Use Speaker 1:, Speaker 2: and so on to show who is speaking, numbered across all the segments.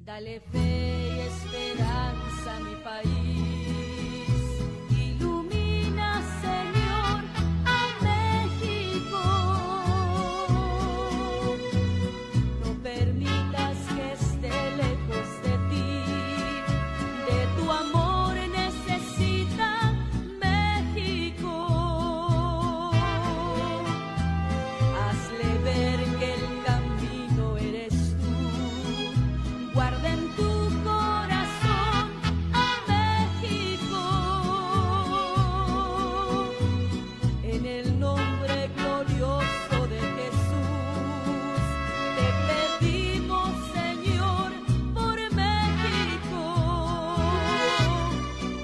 Speaker 1: Dale fe y esperanza a mi país, ilumina, Señor, a México. No permitas que esté lejos de ti, de tu amor necesita México. Hazle ver que el camino eres tú, guarda en tu corazón a México. En el nombre glorioso de Jesús, te pedimos, Señor, por México.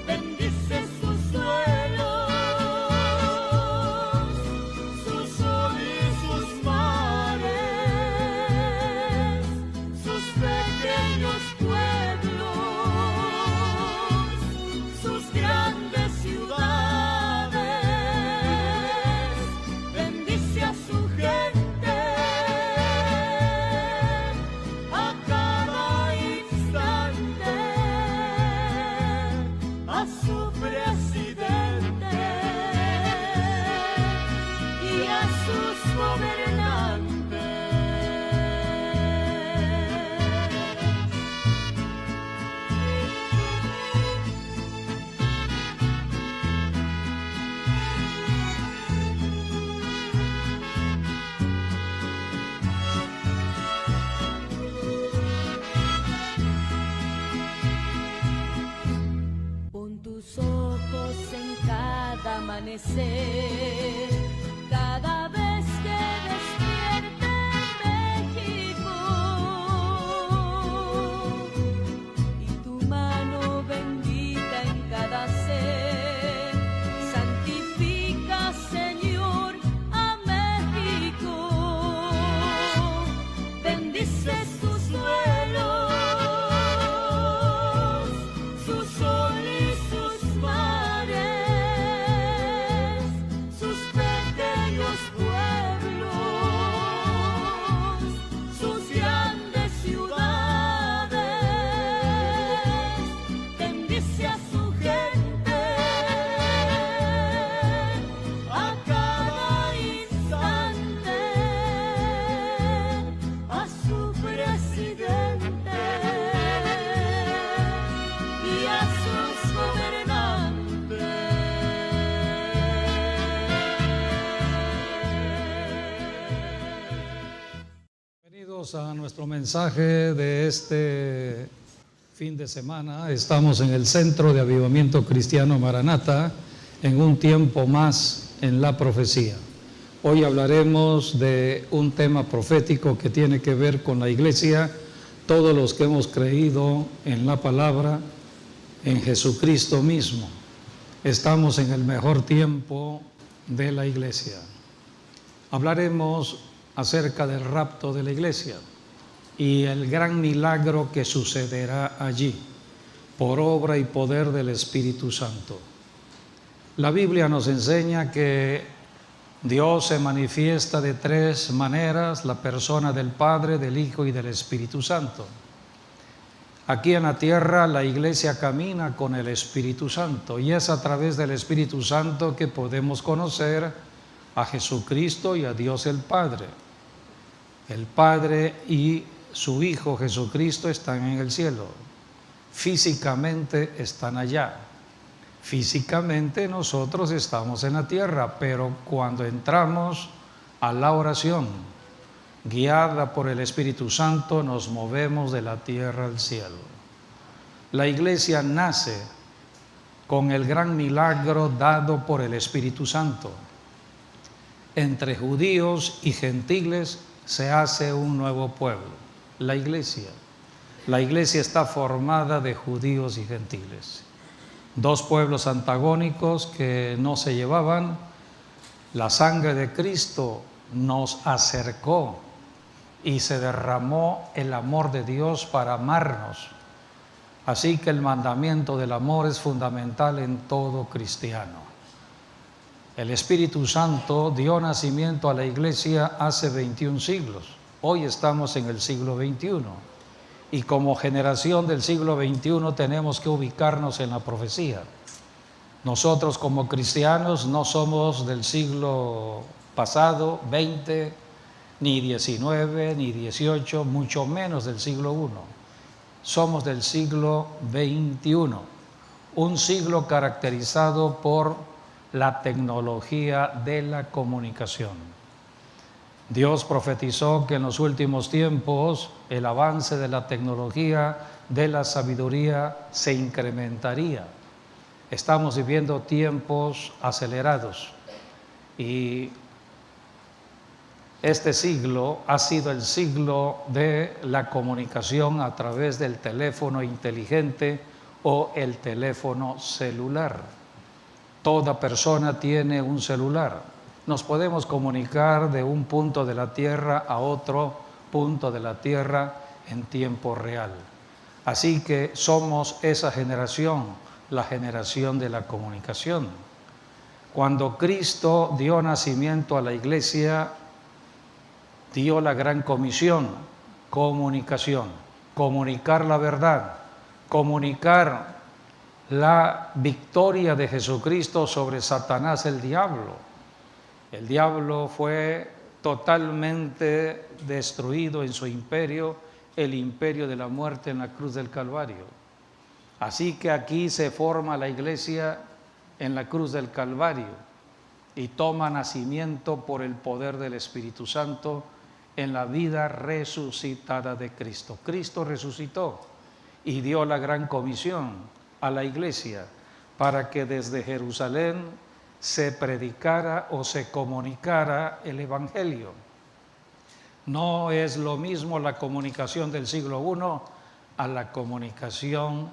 Speaker 1: Bendice sus suelos, su sol y sus mares, sus pequeños pueblos, sus grandes ciudades. Bendice a su gente a cada instante, a su presidente y a sus gobernantes. Pon tus ojos en cada amanecer, cada vez que despierte México, y tu mano bendita en cada ser, santifica, Señor, a México. Bendice sus suelos, su sol y sus mares, sus pequeños pueblos, sus grandes ciudades. Bendice a su gente a cada instante, a su presidente y a sus gobernantes.
Speaker 2: Bienvenidos a nuestro mensaje de este fin de semana. Estamos en el Centro de Avivamiento Cristiano Maranata, en un tiempo más en la profecía. Hoy hablaremos de un tema profético que tiene que ver con la iglesia, todos los que hemos creído en la palabra, en Jesucristo mismo. Estamos en el mejor tiempo de la iglesia. Hablaremos acerca del rapto de la iglesia y el gran milagro que sucederá allí, por obra y poder del Espíritu Santo. La Biblia nos enseña que Dios se manifiesta de tres maneras: la persona del Padre, del Hijo y del Espíritu Santo. Aquí en la tierra la iglesia camina con el Espíritu Santo, y es a través del Espíritu Santo que podemos conocer a Jesucristo y a Dios el Padre. El Padre y su Hijo Jesucristo están en el cielo, físicamente están allá. Físicamente nosotros estamos en la tierra, pero cuando entramos a la oración, guiada por el Espíritu Santo, nos movemos de la tierra al cielo. La iglesia nace con el gran milagro dado por el Espíritu Santo. Entre judíos y gentiles se hace un nuevo pueblo, la iglesia. La iglesia está formada de judíos y gentiles. Dos pueblos antagónicos que no se llevaban. La sangre de Cristo nos acercó y se derramó el amor de Dios para amarnos. Así que el mandamiento del amor es fundamental en todo cristiano. El Espíritu Santo dio nacimiento a la iglesia hace 21 siglos. Hoy estamos en el siglo XXI. Y como generación del siglo XXI tenemos que ubicarnos en la profecía. Nosotros como cristianos no somos del siglo pasado, 20, ni 19, ni 18, mucho menos del siglo I. Somos del siglo XXI, un siglo caracterizado por la tecnología de la comunicación. Dios profetizó que en los últimos tiempos el avance de la tecnología, de la sabiduría, se incrementaría. Estamos viviendo tiempos acelerados y este siglo ha sido el siglo de la comunicación a través del teléfono inteligente o el teléfono celular. Toda persona tiene un celular. Nos podemos comunicar de un punto de la Tierra a otro punto de la Tierra en tiempo real. Así que somos esa generación, la generación de la comunicación. Cuando Cristo dio nacimiento a la iglesia, dio la gran comisión, comunicación, comunicar la verdad, comunicar la victoria de Jesucristo sobre Satanás, el diablo. El diablo fue totalmente destruido en su imperio, el imperio de la muerte en la cruz del Calvario. Así que aquí se forma la iglesia en la cruz del Calvario y toma nacimiento por el poder del Espíritu Santo en la vida resucitada de Cristo. Cristo resucitó y dio la gran comisión a la iglesia para que desde Jerusalén se predicara o se comunicara el Evangelio. No es lo mismo la comunicación del siglo I a la comunicación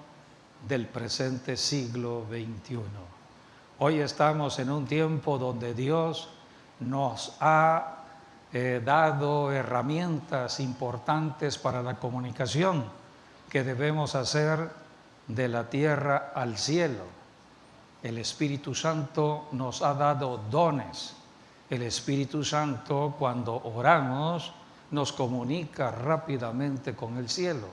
Speaker 2: del presente siglo XXI. Hoy estamos en un tiempo donde Dios nos ha dado herramientas importantes para la comunicación que debemos hacer de la tierra al cielo. El Espíritu Santo nos ha dado dones. El Espíritu Santo, cuando oramos, nos comunica rápidamente con el cielo.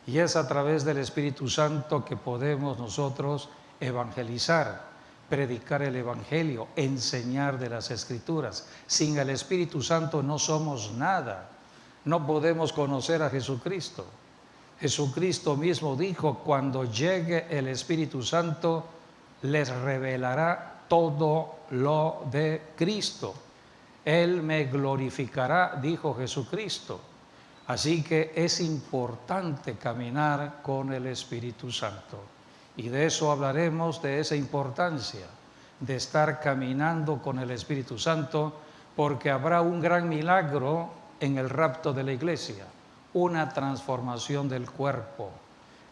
Speaker 2: Y es a través del Espíritu Santo que podemos nosotros evangelizar, predicar el Evangelio, enseñar de las Escrituras. Sin el Espíritu Santo no somos nada. No podemos conocer a Jesucristo. Jesucristo mismo dijo: cuando llegue el Espíritu Santo, les revelará todo lo de Cristo. Él me glorificará, dijo Jesucristo. Así que es importante caminar con el Espíritu Santo. Y de eso hablaremos, de esa importancia de estar caminando con el Espíritu Santo, porque habrá un gran milagro en el rapto de la iglesia, una transformación del cuerpo.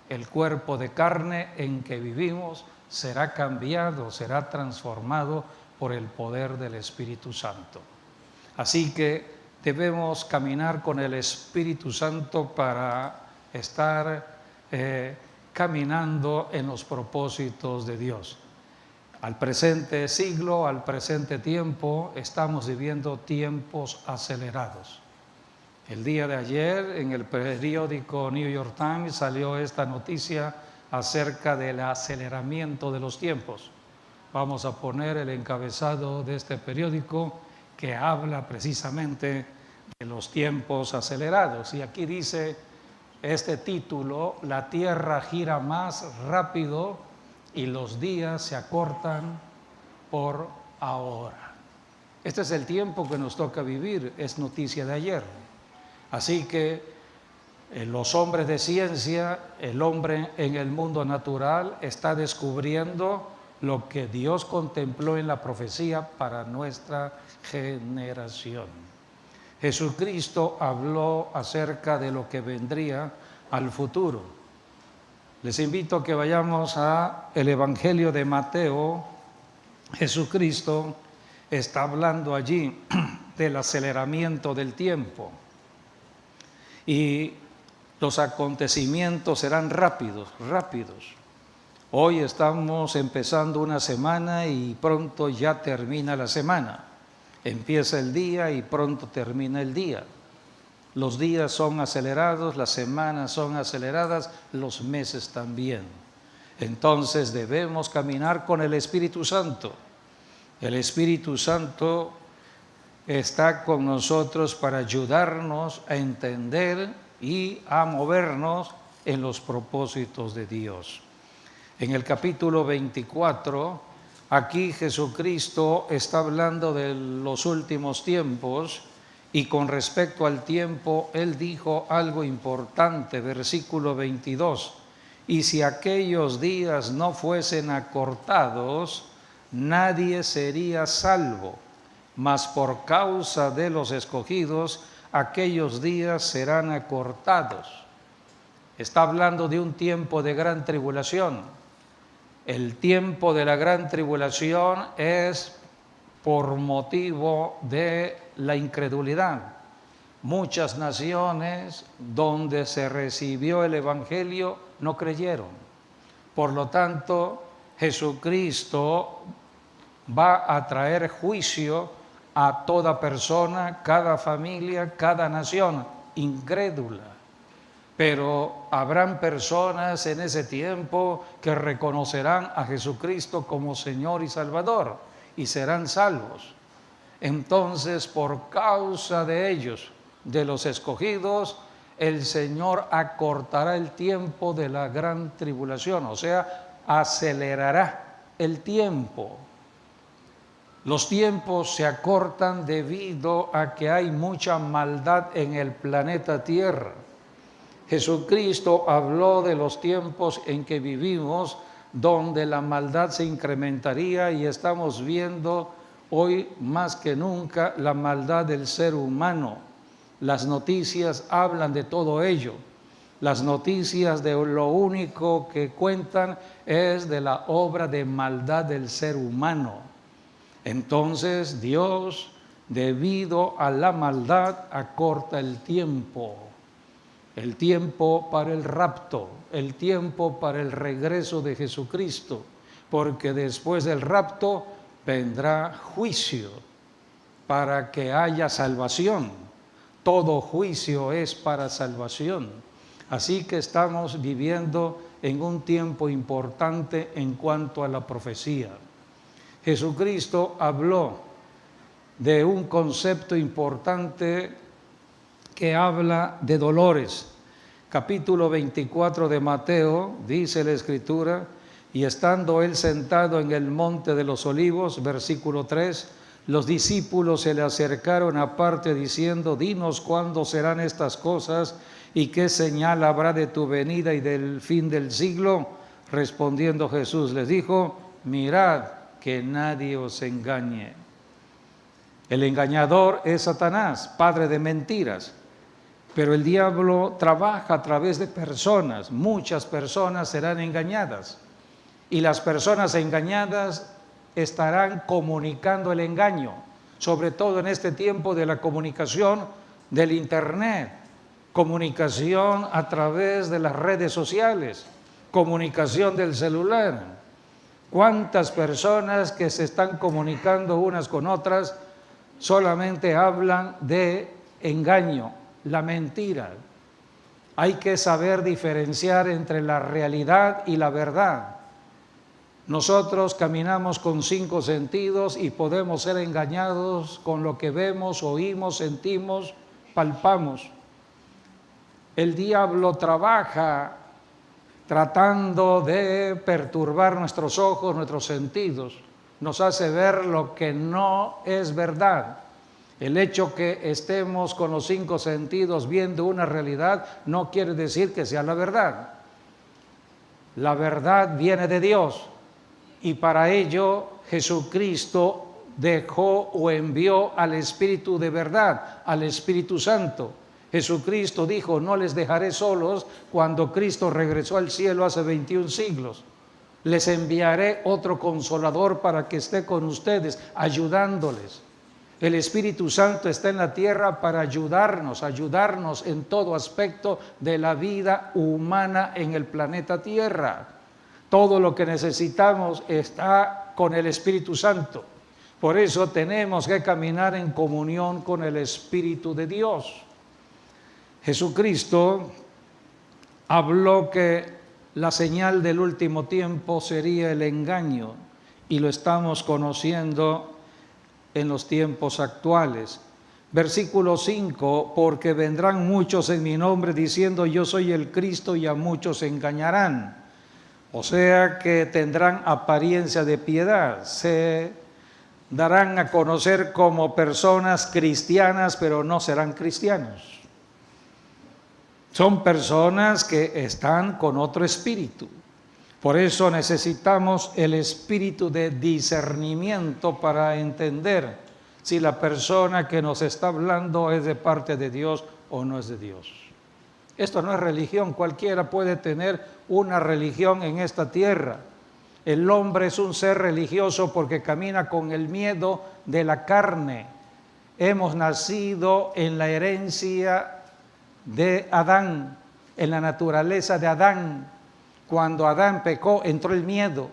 Speaker 2: El cuerpo de carne en que vivimos será cambiado, será transformado por el poder del Espíritu Santo. Así que debemos caminar con el Espíritu Santo para estar caminando en los propósitos de Dios. Al presente siglo, al presente tiempo, estamos viviendo tiempos acelerados. El día de ayer, en el periódico New York Times, salió esta noticia acerca del aceleramiento de los tiempos. Vamos a poner el encabezado de este periódico que habla precisamente de los tiempos acelerados. Y aquí dice este título: la tierra gira más rápido y los días se acortan por ahora. Este es el tiempo que nos toca vivir, es noticia de ayer. Así que los hombres de ciencia, el hombre en el mundo natural está descubriendo lo que Dios contempló en la profecía para nuestra generación. Jesucristo habló acerca de lo que vendría al futuro. Les invito a que vayamos a el Evangelio de Mateo. Jesucristo está hablando allí del aceleramiento del tiempo. Y los acontecimientos serán rápidos. Hoy estamos empezando una semana y pronto ya termina la semana. Empieza el día y pronto termina el día. Los días son acelerados, las semanas son aceleradas, los meses también. Entonces debemos caminar con el Espíritu Santo. El Espíritu Santo está con nosotros para ayudarnos a entender y a movernos en los propósitos de Dios. En el capítulo 24, aquí Jesucristo está hablando de los últimos tiempos y con respecto al tiempo, Él dijo algo importante, versículo 22. Y si aquellos días no fuesen acortados, nadie sería salvo, mas por causa de los escogidos, aquellos días serán acortados. Está hablando de un tiempo de gran tribulación. El tiempo de la gran tribulación es por motivo de la incredulidad. Muchas naciones donde se recibió el Evangelio no creyeron. Por lo tanto, Jesucristo va a traer juicio a toda persona, cada familia, cada nación incrédula. Pero habrán personas en ese tiempo que reconocerán a Jesucristo como Señor y Salvador y serán salvos. Entonces, por causa de ellos, de los escogidos, el Señor acortará el tiempo de la gran tribulación, o sea, acelerará el tiempo. Los tiempos se acortan debido a que hay mucha maldad en el planeta Tierra. Jesucristo habló de los tiempos en que vivimos, donde la maldad se incrementaría y estamos viendo hoy más que nunca la maldad del ser humano. Las noticias hablan de todo ello. Las noticias de lo único que cuentan es de la obra de maldad del ser humano. Entonces Dios, debido a la maldad, acorta el tiempo para el rapto, el tiempo para el regreso de Jesucristo, porque después del rapto vendrá juicio para que haya salvación. Todo juicio es para salvación. Así que estamos viviendo en un tiempo importante en cuanto a la profecía. Jesucristo habló de un concepto importante que habla de dolores. Capítulo 24 de Mateo, dice la Escritura, y estando él sentado en el monte de los olivos, versículo 3, los discípulos se le acercaron aparte diciendo, dinos cuándo serán estas cosas y qué señal habrá de tu venida y del fin del siglo. Respondiendo Jesús les dijo, mirad que nadie os engañe. El engañador es Satanás, padre de mentiras. Pero el diablo trabaja a través de personas. Muchas personas serán engañadas. Y las personas engañadas estarán comunicando el engaño. Sobre todo en este tiempo de la comunicación del Internet. Comunicación a través de las redes sociales. Comunicación del celular. ¿Cuántas personas que se están comunicando unas con otras solamente hablan de engaño? La mentira. Hay que saber diferenciar entre la realidad y la verdad. Nosotros caminamos con 5 sentidos y podemos ser engañados con lo que vemos, oímos, sentimos, palpamos. El diablo trabaja tratando de perturbar nuestros ojos, nuestros sentidos. Nos hace ver lo que no es verdad. El hecho que estemos con los 5 sentidos viendo una realidad no quiere decir que sea la verdad. La verdad viene de Dios y para ello Jesucristo dejó o envió al Espíritu de verdad, al Espíritu Santo. Jesucristo dijo, no les dejaré solos cuando Cristo regresó al cielo hace 21 siglos. Les enviaré otro consolador para que esté con ustedes, ayudándoles. El Espíritu Santo está en la tierra para ayudarnos en todo aspecto de la vida humana en el planeta Tierra. Todo lo que necesitamos está con el Espíritu Santo. Por eso tenemos que caminar en comunión con el Espíritu de Dios. Jesucristo habló que la señal del último tiempo sería el engaño, y lo estamos conociendo en los tiempos actuales. Versículo 5, porque vendrán muchos en mi nombre diciendo yo soy el Cristo y a muchos engañarán. O sea que tendrán apariencia de piedad, se darán a conocer como personas cristianas, pero no serán cristianos. Son personas que están con otro espíritu. Por eso necesitamos el espíritu de discernimiento para entender si la persona que nos está hablando es de parte de Dios o no es de Dios. Esto no es religión, cualquiera puede tener una religión en esta tierra. El hombre es un ser religioso porque camina con el miedo de la carne. Hemos nacido en la herencia de Adán, en la naturaleza de Adán. Cuando Adán pecó, entró el miedo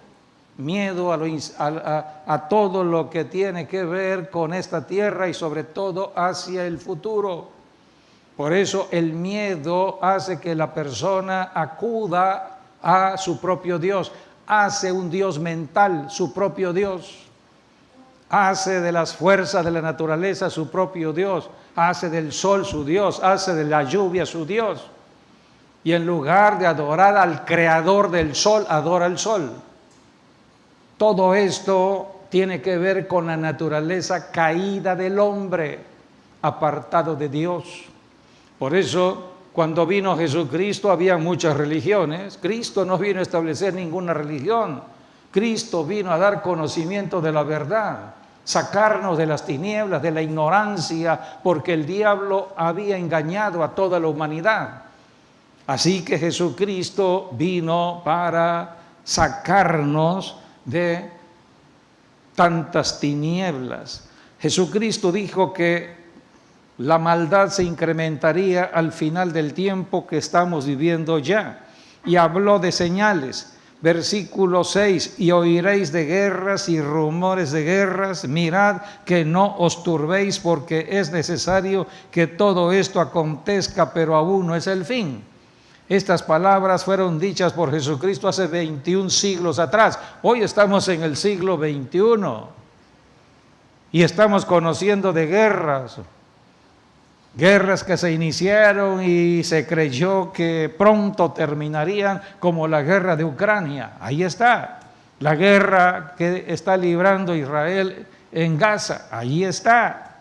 Speaker 2: a todo lo que tiene que ver con esta tierra y sobre todo hacia el futuro. Por eso el miedo hace que la persona acuda a su propio Dios, hace un Dios mental, su propio Dios, hace de las fuerzas de la naturaleza su propio Dios, hace del sol su Dios, hace de la lluvia su Dios. Y en lugar de adorar al creador del sol, adora al sol. Todo esto tiene que ver con la naturaleza caída del hombre, apartado de Dios. Por eso, cuando vino Jesucristo, había muchas religiones. Cristo no vino a establecer ninguna religión. Cristo vino a dar conocimiento de la verdad, sacarnos de las tinieblas, de la ignorancia, porque el diablo había engañado a toda la humanidad. Así que Jesucristo vino para sacarnos de tantas tinieblas. Jesucristo dijo que la maldad se incrementaría al final del tiempo que estamos viviendo ya. Y habló de señales. Versículo 6, y oiréis de guerras y rumores de guerras, mirad que no os turbéis porque es necesario que todo esto acontezca, pero aún no es el fin. Estas palabras fueron dichas por Jesucristo hace 21 siglos atrás. Hoy estamos en el siglo XXI y estamos conociendo de guerras que se iniciaron y se creyó que pronto terminarían, como la guerra de Ucrania. Ahí está, la guerra que está librando Israel en Gaza, ahí está.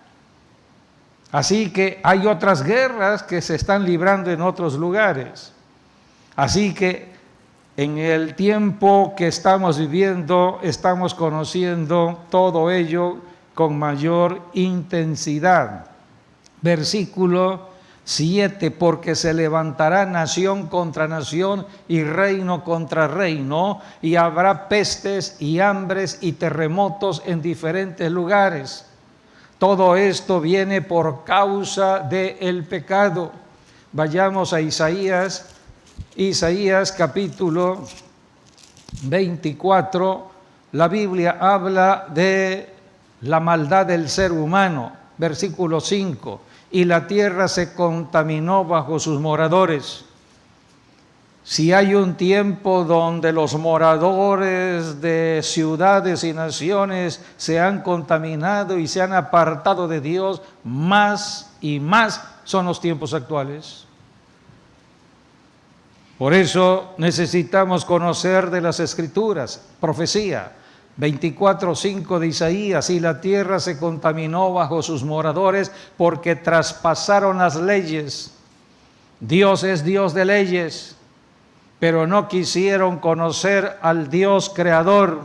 Speaker 2: Así que hay otras guerras que se están librando en otros lugares. Así que en el tiempo que estamos viviendo, estamos conociendo todo ello con mayor intensidad. Versículo 7, porque se levantará nación contra nación y reino contra reino, y habrá pestes y hambres y terremotos en diferentes lugares. Todo esto viene por causa del pecado. Vayamos a Isaías capítulo 24, la Biblia habla de la maldad del ser humano. Versículo 5, y la tierra se contaminó bajo sus moradores. Si hay un tiempo donde los moradores de ciudades y naciones se han contaminado y se han apartado de Dios, más y más son los tiempos actuales. Por eso necesitamos conocer de las Escrituras, profecía. 24:5 de Isaías, y la tierra se contaminó bajo sus moradores porque traspasaron las leyes. Dios es Dios de leyes, pero no quisieron conocer al Dios creador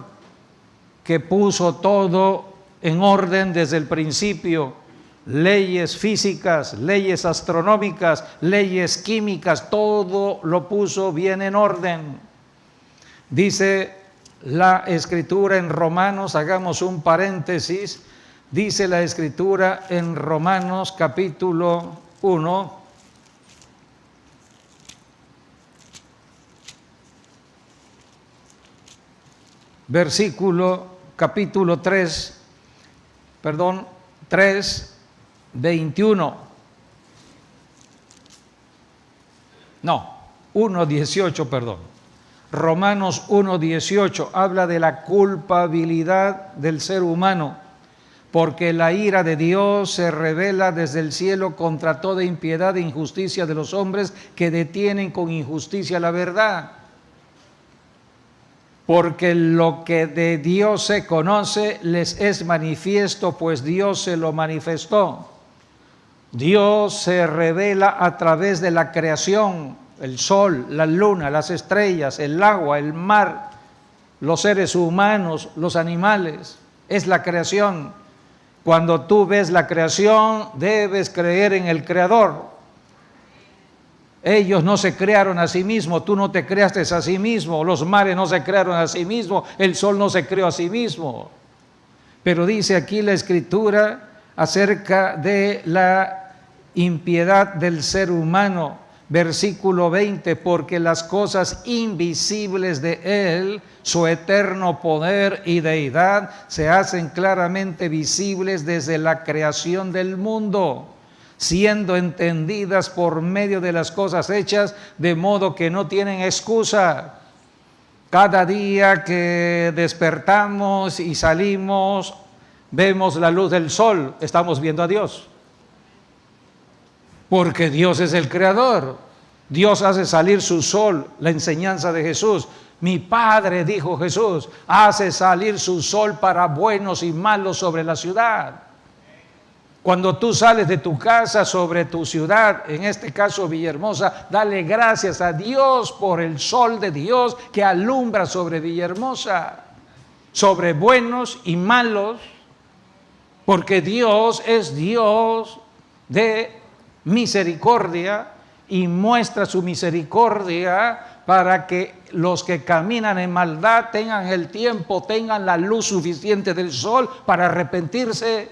Speaker 2: que puso todo en orden desde el principio. Leyes físicas, leyes astronómicas, leyes químicas, todo lo puso bien en orden. Dice la Escritura en Romanos, hagamos un paréntesis, Dice la Escritura en Romanos capítulo 1, capítulo 3, 21. No, 1:18, perdón. Romanos 1:18 habla de la culpabilidad del ser humano, porque la ira de Dios se revela desde el cielo contra toda impiedad e injusticia de los hombres que detienen con injusticia la verdad. Porque lo que de Dios se conoce les es manifiesto, pues Dios se lo manifestó. Dios se revela a través de la creación, el sol, la luna, las estrellas, el agua, el mar, los seres humanos, los animales. Es la creación. Cuando tú ves la creación, debes creer en el Creador. Ellos no se crearon a sí mismos, tú no te creaste a sí mismo, los mares no se crearon a sí mismos, el sol no se creó a sí mismo. Pero dice aquí la Escritura acerca de la impiedad del ser humano, versículo 20, porque las cosas invisibles de Él, su eterno poder y deidad, se hacen claramente visibles desde la creación del mundo, siendo entendidas por medio de las cosas hechas, de modo que no tienen excusa. Cada día que despertamos y salimos, vemos la luz del sol, estamos viendo a Dios. Porque Dios es el creador. Dios hace salir su sol, la enseñanza de Jesús. Mi Padre, dijo Jesús, hace salir su sol para buenos y malos sobre la ciudad. Cuando tú sales de tu casa sobre tu ciudad, en este caso Villahermosa, dale gracias a Dios por el sol de Dios que alumbra sobre Villahermosa, sobre buenos y malos, porque Dios es Dios de misericordia y muestra su misericordia para que los que caminan en maldad tengan el tiempo, tengan la luz suficiente del sol para arrepentirse.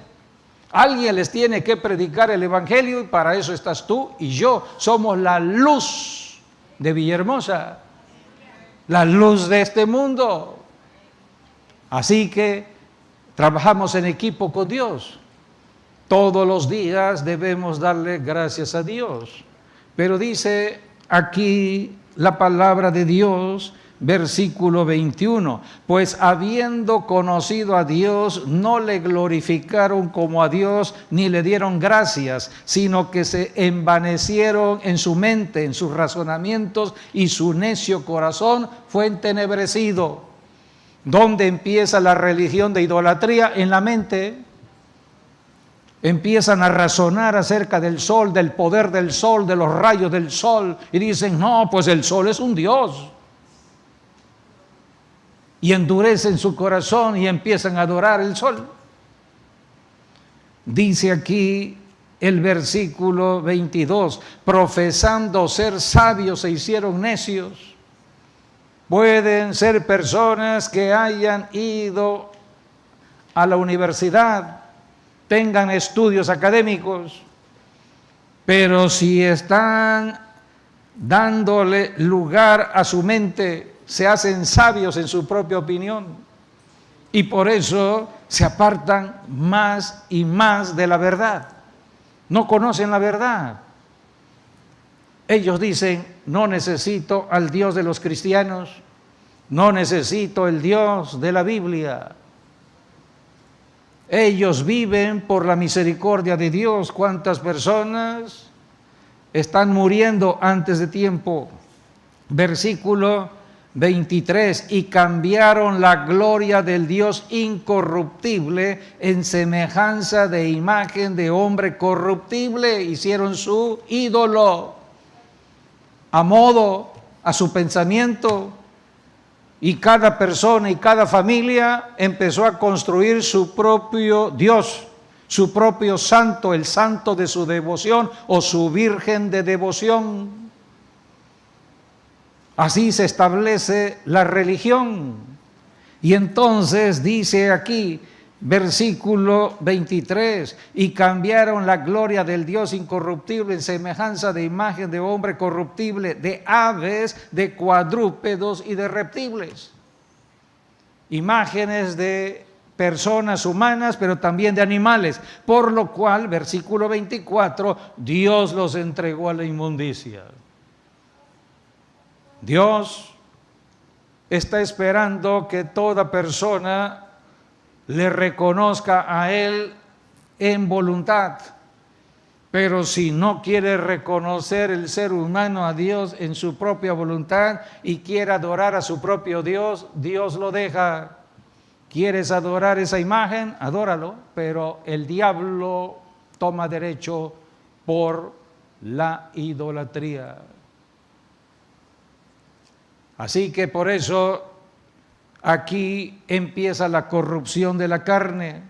Speaker 2: Alguien les tiene que predicar el Evangelio y para eso estás tú y yo. Somos la luz de Villahermosa, la luz de este mundo. Así que trabajamos en equipo con Dios. Todos los días debemos darle gracias a Dios. Pero dice aquí la palabra de Dios, versículo 21, pues habiendo conocido a Dios, no le glorificaron como a Dios, ni le dieron gracias, sino que se envanecieron en su mente, en sus razonamientos, y su necio corazón fue entenebrecido. ¿Dónde empieza la religión de idolatría? En la mente. Empiezan a razonar acerca del sol, del poder del sol, de los rayos del sol, y dicen, no, pues el sol es un Dios. Y endurecen su corazón y empiezan a adorar el sol. Dice aquí el versículo 22, profesando ser sabios se hicieron necios. Pueden ser personas que hayan ido a la universidad, tengan estudios académicos, pero si están dándole lugar a su mente, se hacen sabios en su propia opinión y por eso se apartan más y más de la verdad. No conocen la verdad. Ellos dicen, no necesito al Dios de los cristianos, no necesito el Dios de la Biblia. Ellos viven por la misericordia de Dios. ¿Cuántas personas están muriendo antes de tiempo? Versículo 23, y cambiaron la gloria del Dios incorruptible en semejanza de imagen de hombre corruptible. Hicieron su ídolo a modo, a su pensamiento. Y cada persona y cada familia empezó a construir su propio Dios, su propio santo, el santo de su devoción o su virgen de devoción. Así se establece la religión. Y entonces dice aquí
Speaker 3: Versículo 23, y cambiaron la gloria del Dios incorruptible en semejanza de imagen de hombre corruptible, de aves, de cuadrúpedos y de reptiles. Imágenes de personas humanas, pero también de animales, por lo cual, versículo 24, Dios los entregó a la inmundicia. Dios está esperando que toda persona le reconozca a Él en voluntad, pero si no quiere reconocer el ser humano a Dios en su propia voluntad y quiere adorar a su propio Dios, Dios lo deja. ¿Quieres adorar esa imagen? Adóralo, pero el diablo toma derecho por la idolatría. Así que por eso aquí empieza la corrupción de la carne,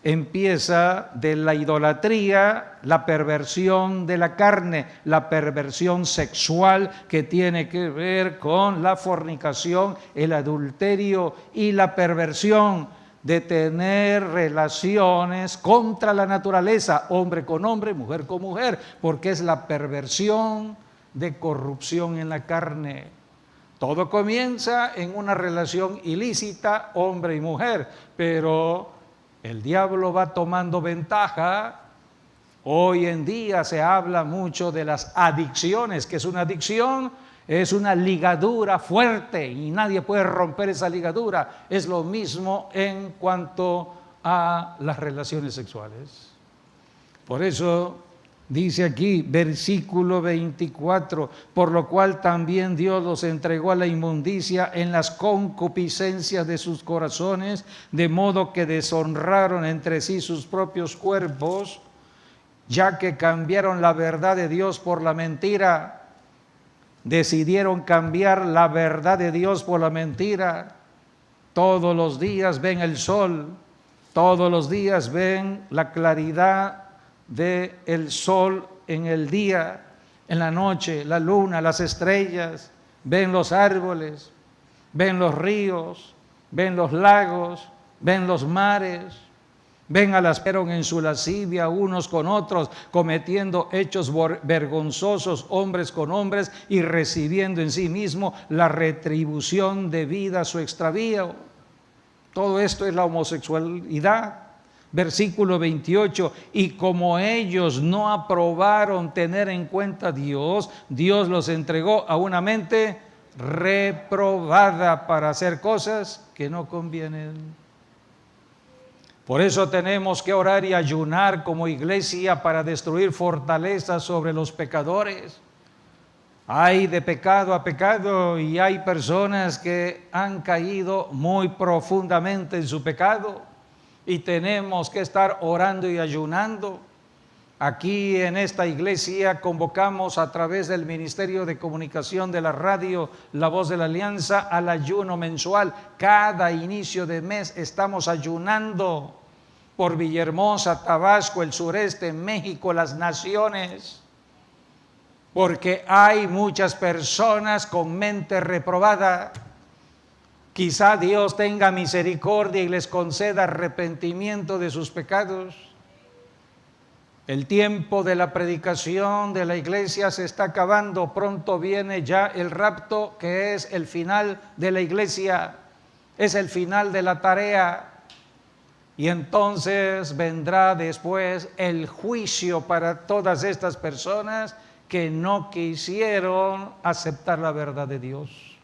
Speaker 3: empieza de la idolatría, la perversión de la carne, la perversión sexual que tiene que ver con la fornicación, el adulterio y la perversión de tener relaciones contra la naturaleza, hombre con hombre, mujer con mujer, porque es la perversión de corrupción en la carne. Todo comienza en una relación ilícita, hombre y mujer, pero el diablo va tomando ventaja. Hoy en día se habla mucho de las adicciones. ¿Qué es una adicción? Es una ligadura fuerte y nadie puede romper esa ligadura. Es lo mismo en cuanto a las relaciones sexuales. Por eso dice aquí, versículo 24, por lo cual también Dios los entregó a la inmundicia en las concupiscencias de sus corazones, de modo que deshonraron entre sí sus propios cuerpos, ya que cambiaron la verdad de Dios por la mentira. Decidieron cambiar la verdad de Dios por la mentira. Todos los días ven el sol, todos los días ven la claridad del sol en el día, en la noche, la luna, las estrellas, ven los árboles, ven los ríos, ven los lagos, ven los mares, ven a las personas en su lascivia unos con otros, cometiendo hechos vergonzosos hombres con hombres y recibiendo en sí mismo la retribución debida a su extravío. Todo esto es la homosexualidad. Versículo 28, y como ellos no aprobaron tener en cuenta a Dios, Dios los entregó a una mente reprobada para hacer cosas que no convienen. Por eso tenemos que orar y ayunar como iglesia para destruir fortalezas sobre los pecadores. Hay de pecado a pecado y hay personas que han caído muy profundamente en su pecado. Y tenemos que estar orando y ayunando. Aquí en esta iglesia convocamos a través del Ministerio de Comunicación de la radio La Voz de la Alianza al ayuno mensual. Cada inicio de mes estamos ayunando por Villahermosa, Tabasco, el sureste, México, las naciones. Porque hay muchas personas con mente reprobada. Quizá Dios tenga misericordia y les conceda arrepentimiento de sus pecados. El tiempo de la predicación de la iglesia se está acabando. Pronto viene ya el rapto, que es el final de la iglesia. Es el final de la tarea. Y entonces vendrá después el juicio para todas estas personas que no quisieron aceptar la verdad de Dios.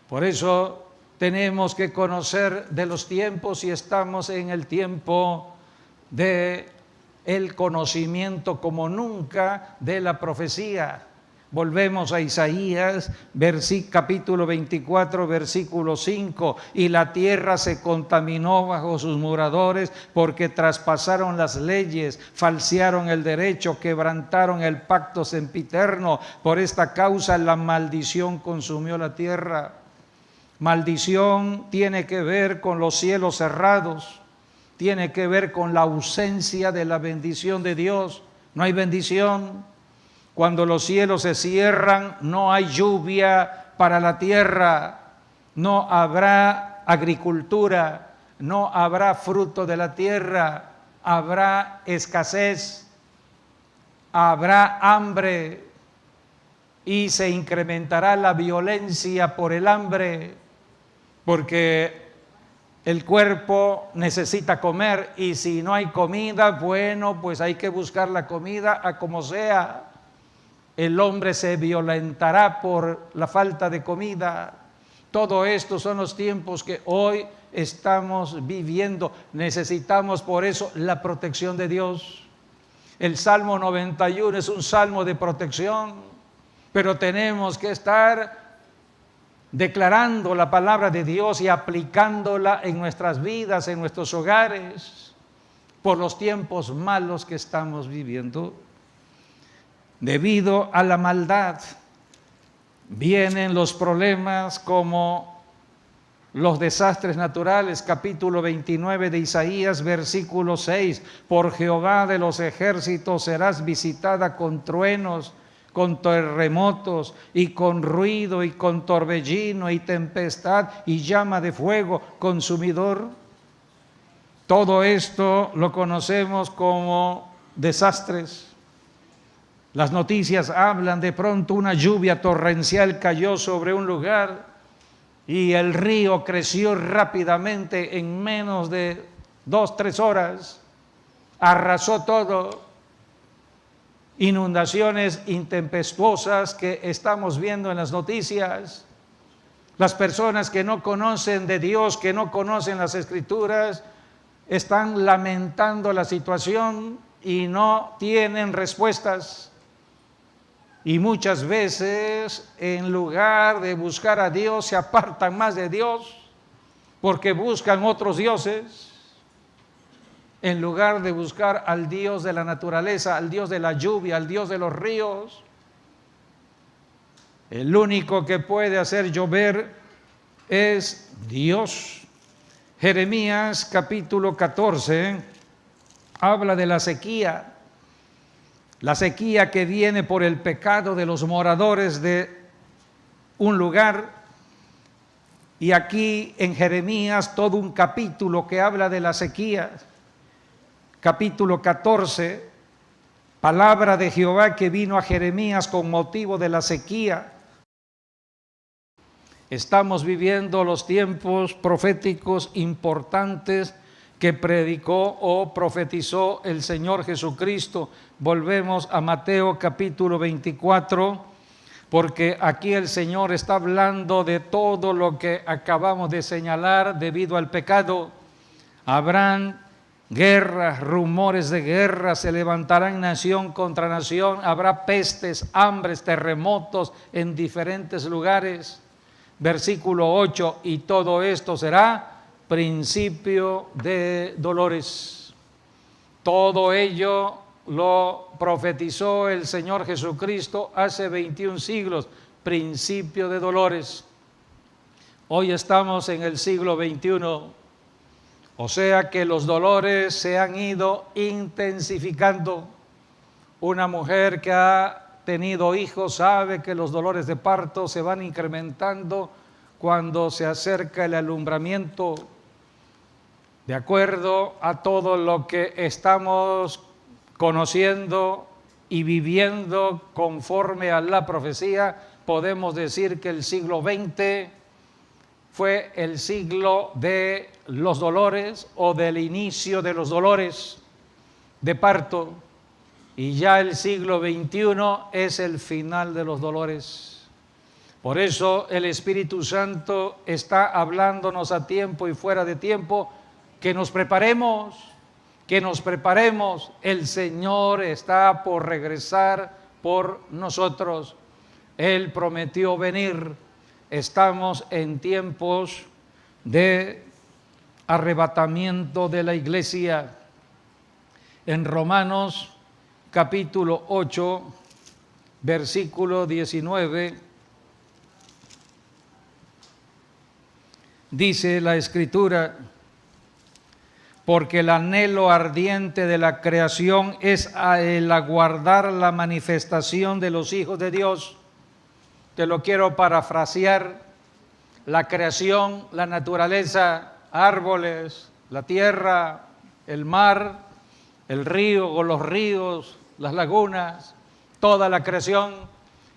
Speaker 3: Por eso tenemos que conocer de los tiempos y estamos en el tiempo de el conocimiento como nunca de la profecía. Volvemos a Isaías, capítulo 24, versículo 5. Y la tierra se contaminó bajo sus moradores porque traspasaron las leyes, falsearon el derecho, quebrantaron el pacto sempiterno. Por esta causa la maldición consumió la tierra. Maldición tiene que ver con los cielos cerrados, tiene que ver con la ausencia de la bendición de Dios. No hay bendición. Cuando los cielos se cierran, no hay lluvia para la tierra, no habrá agricultura, no habrá fruto de la tierra, habrá escasez, habrá hambre y se incrementará la violencia por el hambre, porque el cuerpo necesita comer y si no hay comida, bueno, pues hay que buscar la comida a como sea. El hombre se violentará por la falta de comida. Todo esto son los tiempos que hoy estamos viviendo. Necesitamos por eso la protección de Dios. El Salmo 91 es un salmo de protección, pero tenemos que estar declarando la palabra de Dios y aplicándola en nuestras vidas, en nuestros hogares, por los tiempos malos que estamos viviendo. Debido a la maldad, vienen los problemas como los desastres naturales, capítulo 29 de Isaías, versículo 6. Por Jehová de los ejércitos serás visitada con truenos, con terremotos y con ruido y con torbellino y tempestad y llama de fuego consumidor. Todo esto lo conocemos como desastres. Las noticias hablan de pronto una lluvia torrencial cayó sobre un lugar y el río creció rápidamente en menos de 2-3 horas, arrasó todo. Inundaciones intempestuosas que estamos viendo en las noticias. Las personas que no conocen de Dios, que no conocen las Escrituras, están lamentando la situación y no tienen respuestas. Y muchas veces, en lugar de buscar a Dios, se apartan más de Dios porque buscan otros dioses. En lugar de buscar al Dios de la naturaleza, al Dios de la lluvia, al Dios de los ríos. El único que puede hacer llover es Dios. Jeremías capítulo 14 habla de la sequía que viene por el pecado de los moradores de un lugar. Y aquí en Jeremías todo un capítulo que habla de la sequía. Capítulo 14, palabra de Jehová que vino a Jeremías con motivo de la sequía. Estamos viviendo los tiempos proféticos importantes que predicó o profetizó el Señor Jesucristo. Volvemos a Mateo capítulo 24, porque aquí el Señor está hablando de todo lo que acabamos de señalar debido al pecado. Habrán guerras, rumores de guerra, se levantarán nación contra nación, habrá pestes, hambres, terremotos en diferentes lugares. Versículo 8, y todo esto será principio de dolores. Todo ello lo profetizó el Señor Jesucristo hace 21 siglos, principio de dolores. Hoy estamos en el siglo XXI. O sea que los dolores se han ido intensificando. Una mujer que ha tenido hijos sabe que los dolores de parto se van incrementando cuando se acerca el alumbramiento. De acuerdo a todo lo que estamos conociendo y viviendo conforme a la profecía, podemos decir que el siglo XX fue el siglo de los dolores o del inicio de los dolores de parto, y ya el siglo XXI es el final de los dolores. Por eso el Espíritu Santo está hablándonos a tiempo y fuera de tiempo que nos preparemos, el Señor está por regresar por nosotros. Él prometió venir. Estamos en tiempos de arrebatamiento de la iglesia. En Romanos capítulo 8, versículo 19, dice la Escritura: porque el anhelo ardiente de la creación es el aguardar la manifestación de los hijos de Dios. Te lo quiero parafrasear: la creación, la naturaleza, árboles, la tierra, el mar, el río o los ríos, las lagunas, toda la creación,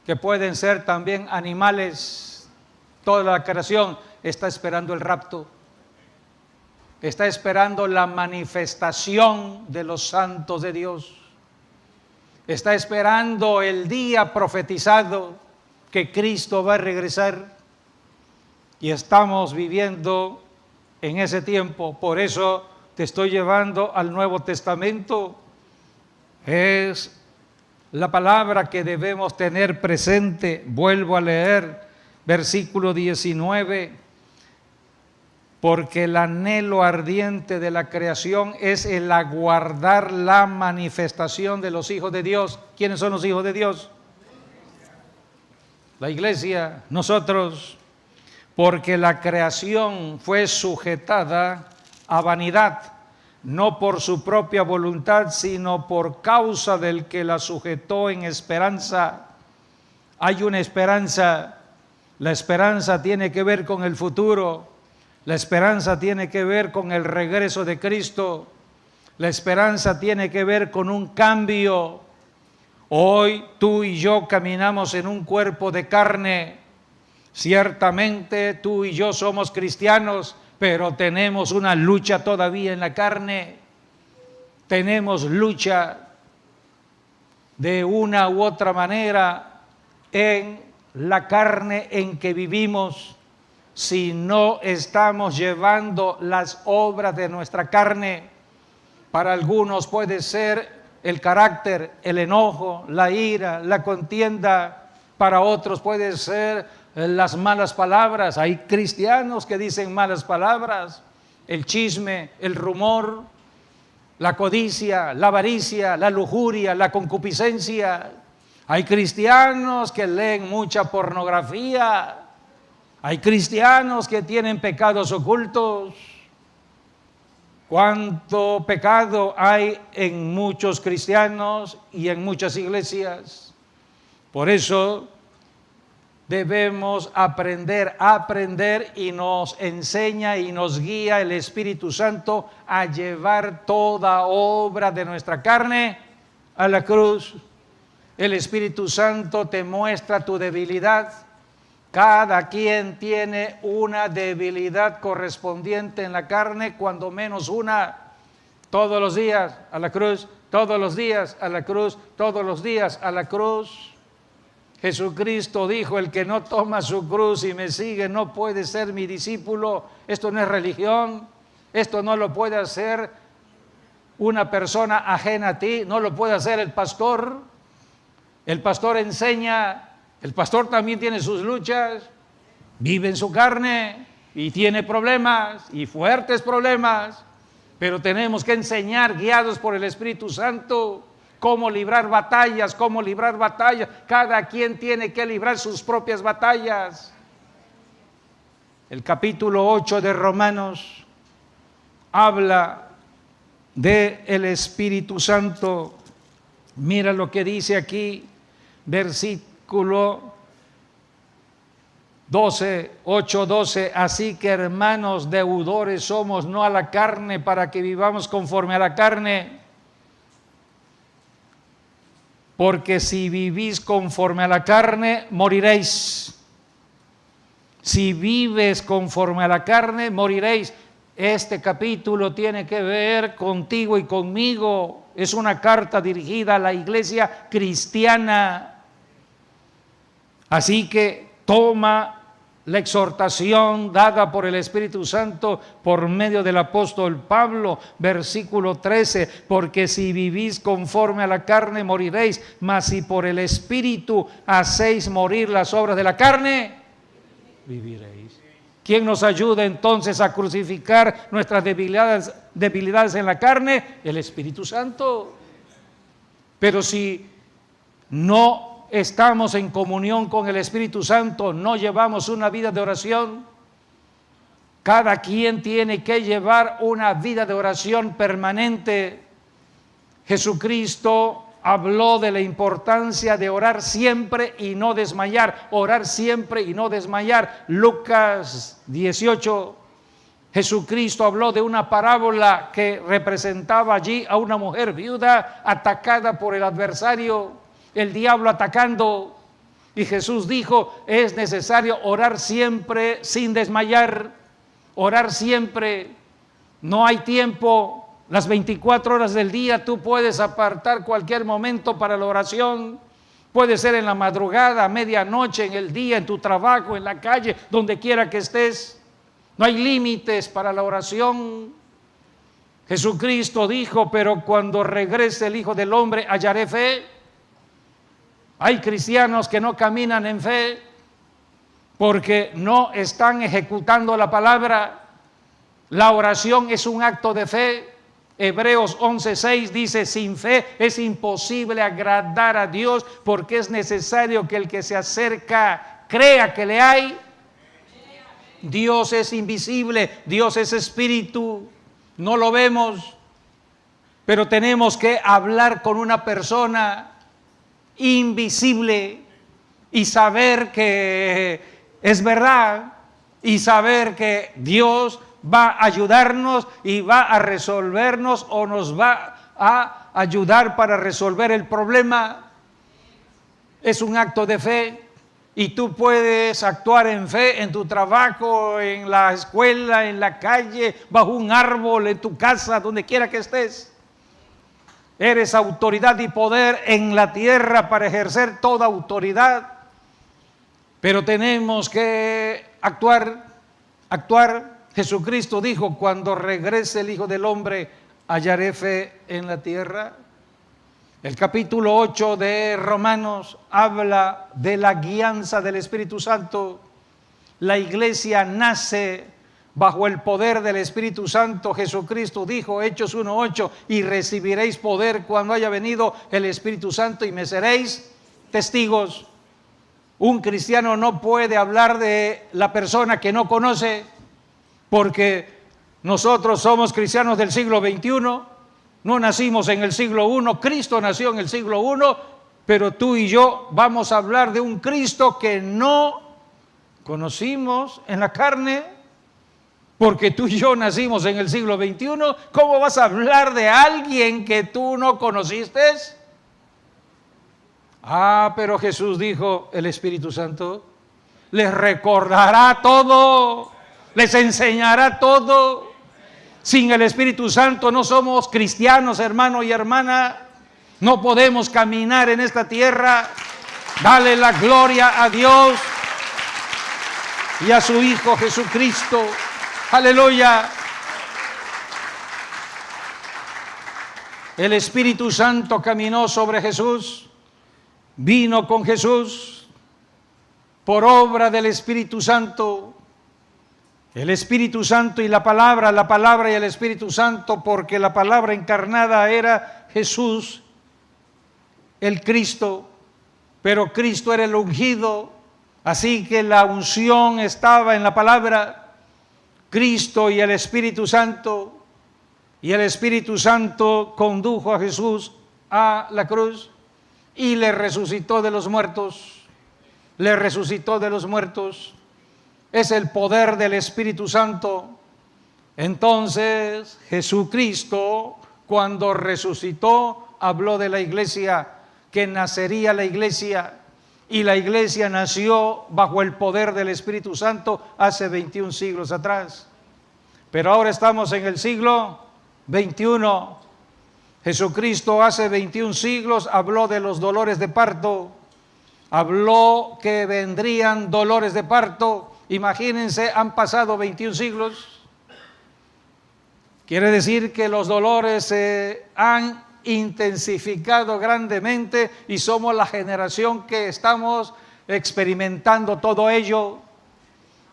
Speaker 3: que pueden ser también animales, toda la creación está esperando el rapto, está esperando la manifestación de los santos de Dios, está esperando el día profetizado que Cristo va a regresar, y estamos viviendo en ese tiempo. Por eso te estoy llevando al Nuevo Testamento. Es la palabra que debemos tener presente. Vuelvo a leer versículo 19. Porque el anhelo ardiente de la creación es el aguardar la manifestación de los hijos de Dios. ¿Quiénes son los hijos de Dios? La iglesia, nosotros. Porque la creación fue sujetada a vanidad, no por su propia voluntad, sino por causa del que la sujetó en esperanza. Hay una esperanza. La esperanza tiene que ver con el futuro. La esperanza tiene que ver con el regreso de Cristo. La esperanza tiene que ver con un cambio. Hoy tú y yo caminamos en un cuerpo de carne. Ciertamente tú y yo somos cristianos, pero tenemos una lucha todavía en la carne. Tenemos lucha de una u otra manera en la carne en que vivimos. Si no estamos llevando las obras de nuestra carne, para algunos puede ser el carácter, el enojo, la ira, la contienda. Para otros puede ser las malas palabras. Hay cristianos que dicen malas palabras, el chisme, el rumor, la codicia, la avaricia, la lujuria, la concupiscencia. Hay cristianos que leen mucha pornografía. Hay cristianos que tienen pecados ocultos. ¿Cuánto pecado hay en muchos cristianos y en muchas iglesias? Por eso debemos aprender y nos enseña y nos guía el Espíritu Santo a llevar toda obra de nuestra carne a la cruz. El Espíritu Santo te muestra tu debilidad. Cada quien tiene una debilidad correspondiente en la carne, cuando menos una. Todos los días a la cruz, todos los días a la cruz, todos los días a la cruz. Jesucristo dijo: el que no toma su cruz y me sigue no puede ser mi discípulo. Esto no es religión, esto no lo puede hacer una persona ajena a ti, no lo puede hacer el pastor. El pastor enseña, el pastor también tiene sus luchas, vive en su carne y tiene problemas y fuertes problemas, pero tenemos que enseñar, guiados por el Espíritu Santo, cómo librar batallas, cómo librar batallas. Cada quien tiene que librar sus propias batallas. El capítulo 8 de Romanos habla del Espíritu Santo. Mira lo que dice aquí, versículo 12, 8, 12. Así que, hermanos, deudores somos, no a la carne, para que vivamos conforme a la carne. Porque si vivís conforme a la carne, moriréis. Si vives conforme a la carne, moriréis. Este capítulo tiene que ver contigo y conmigo. Es una carta dirigida a la iglesia cristiana. Así que toma la exhortación dada por el Espíritu Santo por medio del apóstol Pablo, versículo 13, porque si vivís conforme a la carne moriréis, mas si por el Espíritu hacéis morir las obras de la carne, viviréis. ¿Quién nos ayuda entonces a crucificar nuestras debilidades en la carne? El Espíritu Santo. Pero si no estamos en comunión con el Espíritu Santo, no llevamos una vida de oración. Cada quien tiene que llevar una vida de oración permanente. Jesucristo habló de la importancia de orar siempre y no desmayar. Orar siempre y no desmayar. Lucas 18. Jesucristo habló de una parábola que representaba allí a una mujer viuda atacada por el adversario, el diablo atacando. Y Jesús dijo, es necesario orar siempre sin desmayar, orar siempre. No hay tiempo, las 24 horas del día tú puedes apartar cualquier momento para la oración. Puede ser en la madrugada, a medianoche, en el día, en tu trabajo, en la calle, donde quiera que estés. No hay límites para la oración. Jesucristo dijo, pero cuando regrese el Hijo del Hombre, ¿hallaré fe? Hay cristianos que no caminan en fe porque no están ejecutando la palabra. La oración es un acto de fe. Hebreos 11:6 dice, sin fe es imposible agradar a Dios, porque es necesario que el que se acerca crea que le hay. Dios es invisible, Dios es espíritu, no lo vemos, pero tenemos que hablar con una persona invisible y saber que es verdad y saber que Dios va a ayudarnos y va a resolvernos o nos va a ayudar para resolver el problema. Es un acto de fe. Y tú puedes actuar en fe en tu trabajo, en la escuela, en la calle, bajo un árbol, en tu casa, donde quiera que estés. Eres autoridad y poder en la tierra para ejercer toda autoridad. Pero tenemos que actuar. Jesucristo dijo, cuando regrese el Hijo del Hombre, ¿hallaré fe en la tierra? El capítulo 8 de Romanos habla de la guianza del Espíritu Santo. La iglesia nace bajo el poder del Espíritu Santo. Jesucristo dijo, Hechos 1:8, y recibiréis poder cuando haya venido el Espíritu Santo y me seréis testigos. Un cristiano no puede hablar de la persona que no conoce, porque nosotros somos cristianos del siglo XXI. No nacimos en el siglo I, Cristo nació en el siglo I, pero tú y yo vamos a hablar de un Cristo que no conocimos en la carne, porque tú y yo nacimos en el siglo XXI. ¿Cómo vas a hablar de alguien que tú no conociste? Pero Jesús dijo, el Espíritu Santo les recordará todo, les enseñará todo. Sin el Espíritu Santo no somos cristianos, hermano y hermana. No podemos caminar en esta tierra. Dale la gloria a Dios y a su Hijo Jesucristo. Aleluya. El Espíritu Santo caminó sobre Jesús, vino con Jesús por obra del Espíritu Santo. El Espíritu Santo y la palabra y el Espíritu Santo, porque la palabra encarnada era Jesús, el Cristo, pero Cristo era el ungido, así que la unción estaba en la palabra, Cristo y el Espíritu Santo, y el Espíritu Santo condujo a Jesús a la cruz y le resucitó de los muertos, Es el poder del Espíritu Santo. Entonces Jesucristo, cuando resucitó, habló de la iglesia, que nacería la iglesia, y la iglesia nació bajo el poder del Espíritu Santo hace 21 siglos atrás. Pero ahora estamos en el siglo XXI. Jesucristo hace 21 siglos habló de los dolores de parto, habló que vendrían dolores de parto. Imagínense, han pasado 21 siglos. Quiere decir que los dolores se han intensificado grandemente y somos la generación que estamos experimentando todo ello.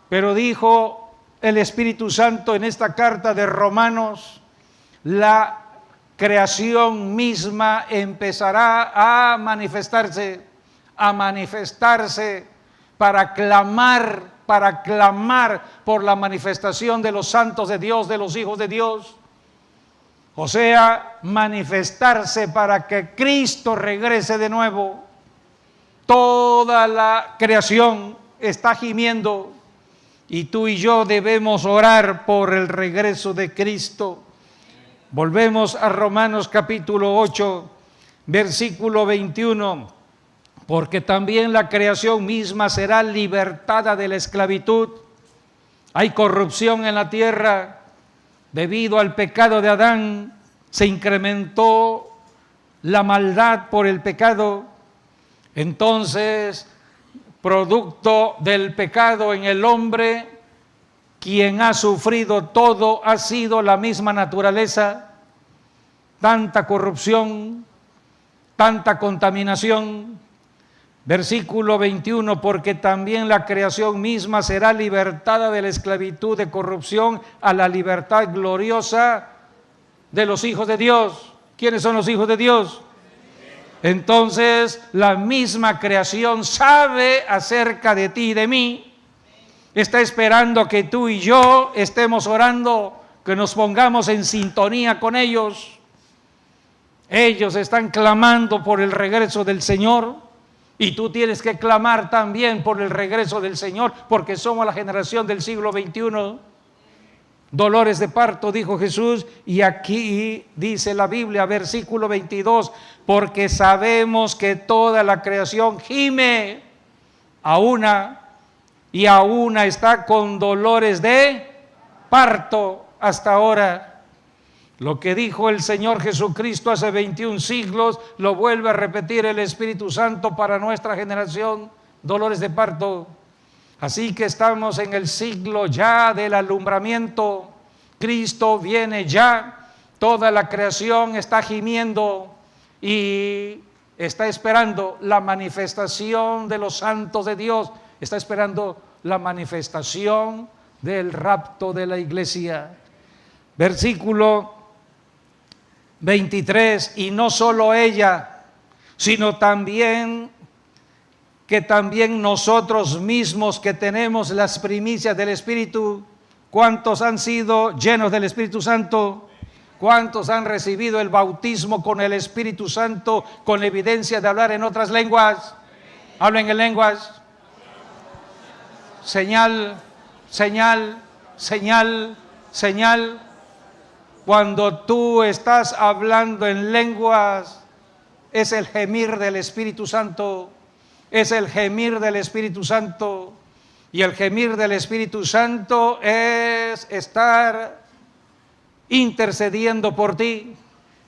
Speaker 3: Pero dijo el Espíritu Santo en esta carta de Romanos, la creación misma empezará a manifestarse para clamar por la manifestación de los santos de Dios, de los hijos de Dios. O sea, manifestarse para que Cristo regrese de nuevo. Toda la creación está gimiendo Y tú y yo debemos orar por el regreso de Cristo. Volvemos a Romanos capítulo 8, versículo 21. Porque también la creación misma será libertada de la esclavitud. Hay corrupción en la tierra. Debido al pecado de Adán, se incrementó la maldad por el pecado. Entonces, producto del pecado en el hombre, quien ha sufrido todo ha sido la misma naturaleza. Tanta corrupción, tanta contaminación. Versículo 21, porque también la creación misma será libertada de la esclavitud de corrupción a la libertad gloriosa de los hijos de Dios. ¿Quiénes son los hijos de Dios? Entonces, la misma creación sabe acerca de ti y de mí. Está esperando que tú y yo estemos orando, que nos pongamos en sintonía con ellos. Ellos están clamando por el regreso del Señor. Y tú tienes que clamar también por el regreso del Señor, porque somos la generación del siglo XXI. Dolores de parto, dijo Jesús, y aquí dice la Biblia, versículo 22, porque sabemos que toda la creación gime a una y a una está con dolores de parto hasta ahora. Lo que dijo el Señor Jesucristo hace 21 siglos, lo vuelve a repetir el Espíritu Santo para nuestra generación, dolores de parto. Así que estamos en el siglo ya del alumbramiento. Cristo viene ya, toda la creación está gimiendo y está esperando la manifestación de los santos de Dios, está esperando la manifestación del rapto de la iglesia. Versículo 23, y no solo ella, sino también que también nosotros mismos que tenemos las primicias del Espíritu. ¿Cuántos han sido llenos del Espíritu Santo? ¿Cuántos han recibido el bautismo con el Espíritu Santo con evidencia de hablar en otras lenguas? Hablen en lenguas. Señal, señal, señal, señal. Cuando tú estás hablando en lenguas, es el gemir del Espíritu Santo, es el gemir del Espíritu Santo, y el gemir del Espíritu Santo es estar intercediendo por ti,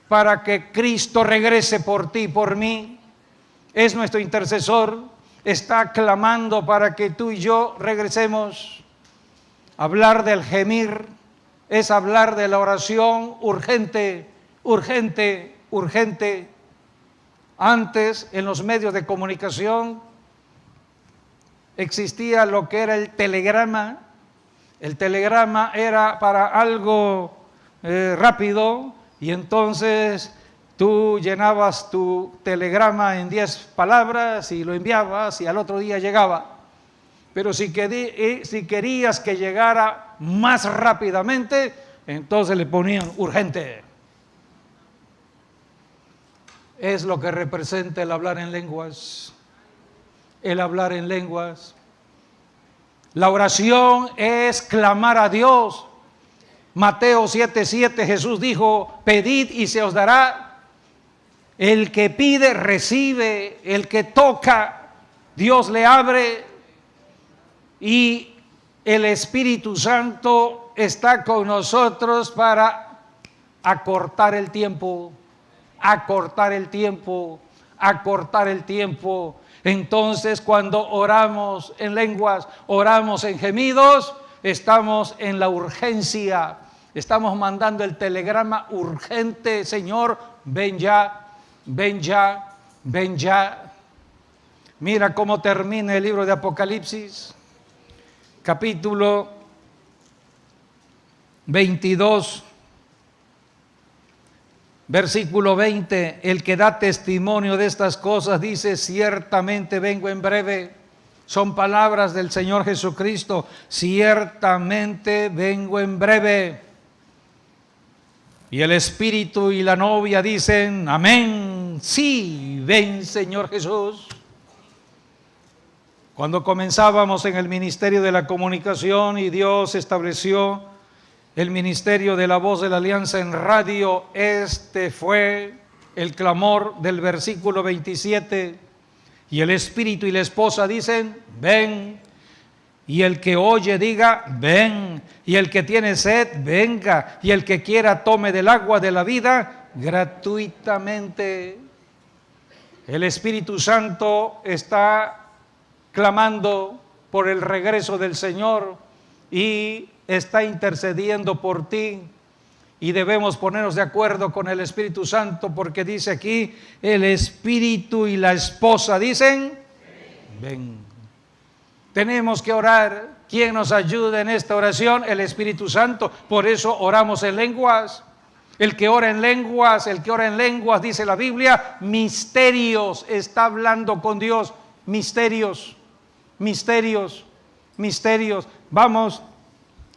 Speaker 3: para que Cristo regrese por ti, por mí. Es nuestro intercesor, está clamando para que tú y yo regresemos. Hablar del gemir es hablar de la oración urgente, urgente, urgente. Antes, en los medios de comunicación, existía lo que era el telegrama. El telegrama era para algo rápido, y entonces tú llenabas tu telegrama en 10 palabras y lo enviabas y al otro día llegaba. Pero si querías que llegara más rápidamente, entonces le ponían urgente. Es lo que representa el hablar en lenguas. El hablar en lenguas. La oración es clamar a Dios. Mateo 7:7, Jesús dijo, pedid y se os dará. El que pide, recibe. El que toca, Dios le abre. Y el Espíritu Santo está con nosotros para acortar el tiempo, acortar el tiempo, acortar el tiempo. Entonces, cuando oramos en lenguas, oramos en gemidos, estamos en la urgencia, estamos mandando el telegrama urgente. Señor, ven ya, ven ya, ven ya. Mira cómo termina el libro de Apocalipsis. Capítulo 22, versículo 20, el que da testimonio de estas cosas dice, ciertamente vengo en breve. Son palabras del Señor Jesucristo, ciertamente vengo en breve. Y el Espíritu y la novia dicen, amén, sí, ven Señor Jesús. Cuando comenzábamos en el ministerio de la comunicación y Dios estableció el ministerio de la voz de la alianza en radio, este fue el clamor del versículo 27. Y el espíritu y la esposa dicen, ven. Y el que oye diga, ven. Y el que tiene sed, venga. Y el que quiera tome del agua de la vida gratuitamente. El Espíritu Santo está clamando por el regreso del Señor y está intercediendo por ti. Y debemos ponernos de acuerdo con el Espíritu Santo, porque dice aquí, el Espíritu y la esposa dicen, ven. Tenemos que orar. ¿Quién nos ayuda en esta oración? El Espíritu Santo. Por eso oramos en lenguas. El que ora en lenguas, dice la Biblia, misterios, está hablando con Dios. Misterios, misterios, misterios. Vamos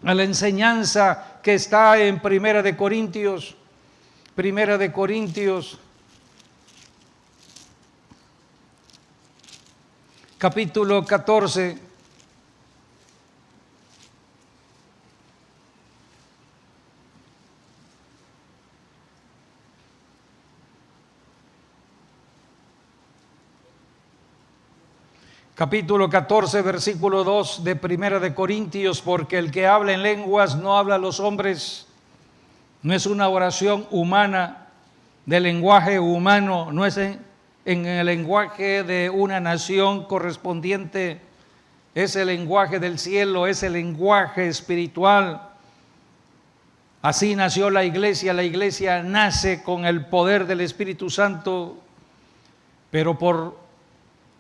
Speaker 3: a la enseñanza que está en Primera de Corintios, capítulo 14. Capítulo 14, versículo 2 de Primera de Corintios, porque el que habla en lenguas no habla a los hombres, no es una oración humana, de lenguaje humano, no es en el lenguaje de una nación correspondiente, es el lenguaje del cielo, es el lenguaje espiritual. Así nació la iglesia nace con el poder del Espíritu Santo, pero por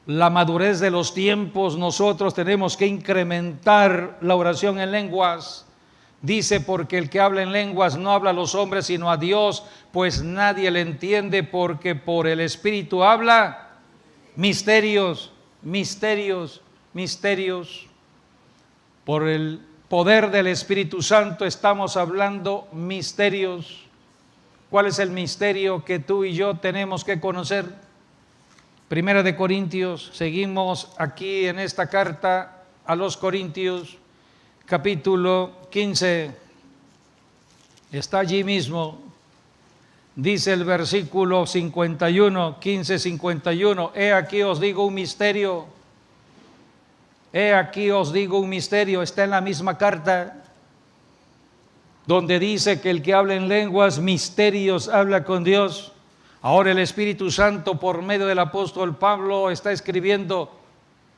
Speaker 3: la madurez de los tiempos, nosotros tenemos que incrementar la oración en lenguas. Dice, porque el que habla en lenguas no habla a los hombres, sino a Dios, pues nadie le entiende, porque por el Espíritu habla misterios, misterios, misterios. Por el poder del Espíritu Santo estamos hablando misterios. ¿Cuál es el misterio que tú y yo tenemos que conocer? Primera de Corintios, seguimos aquí en esta carta a los Corintios, capítulo 15, está allí mismo, dice el versículo 51, 15:51, he aquí os digo un misterio, está en la misma carta, donde dice que el que habla en lenguas, misterios, habla con Dios. Ahora el Espíritu Santo, por medio del apóstol Pablo, está escribiendo,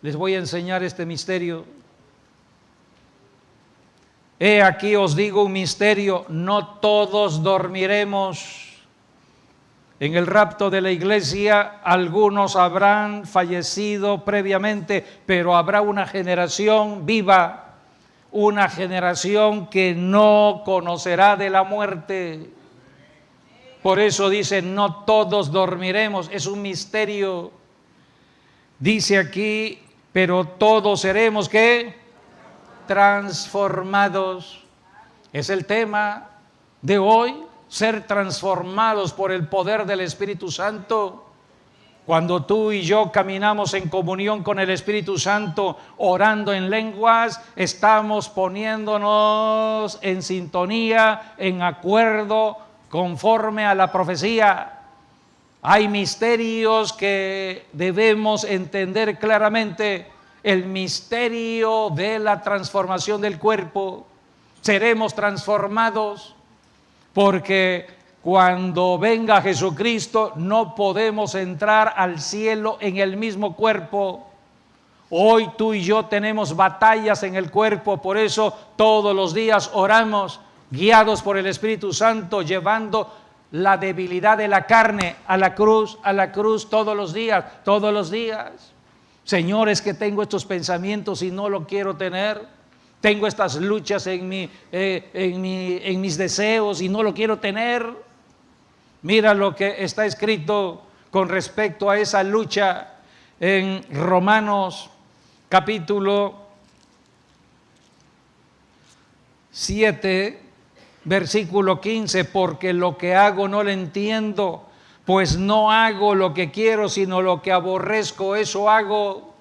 Speaker 3: les voy a enseñar este misterio. He aquí os digo un misterio, no todos dormiremos. En el rapto de la iglesia, algunos habrán fallecido previamente, pero habrá una generación viva, una generación que no conocerá de la muerte. Por eso dice, no todos dormiremos, es un misterio. Dice aquí, pero todos seremos, ¿qué? Transformados. Es el tema de hoy, ser transformados por el poder del Espíritu Santo. Cuando tú y yo caminamos en comunión con el Espíritu Santo, orando en lenguas, estamos poniéndonos en sintonía, en acuerdo, conforme a la profecía. Hay misterios que debemos entender claramente. El misterio de la transformación del cuerpo. Seremos transformados porque cuando venga Jesucristo no podemos entrar al cielo en el mismo cuerpo. Hoy tú y yo tenemos batallas en el cuerpo, por eso todos los días oramos, guiados por el Espíritu Santo, llevando la debilidad de la carne a la cruz todos los días. Señor, es que tengo estos pensamientos y no lo quiero tener. Tengo estas luchas en mis deseos y no lo quiero tener. Mira lo que está escrito con respecto a esa lucha en Romanos capítulo 7, versículo 15, porque lo que hago no lo entiendo, pues no hago lo que quiero, sino lo que aborrezco, eso hago.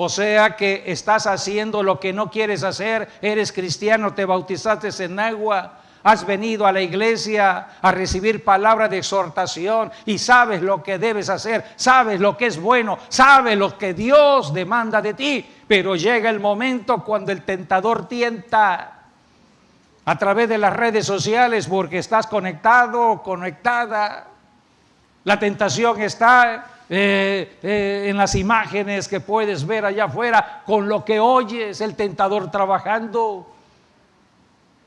Speaker 3: O sea que estás haciendo lo que no quieres hacer, eres cristiano, te bautizaste en agua, has venido a la iglesia a recibir palabra de exhortación y sabes lo que debes hacer, sabes lo que es bueno, sabes lo que Dios demanda de ti, pero llega el momento cuando el tentador tienta a través de las redes sociales porque estás conectado o conectada. La tentación está en las imágenes que puedes ver allá afuera, con lo que oyes, el tentador trabajando.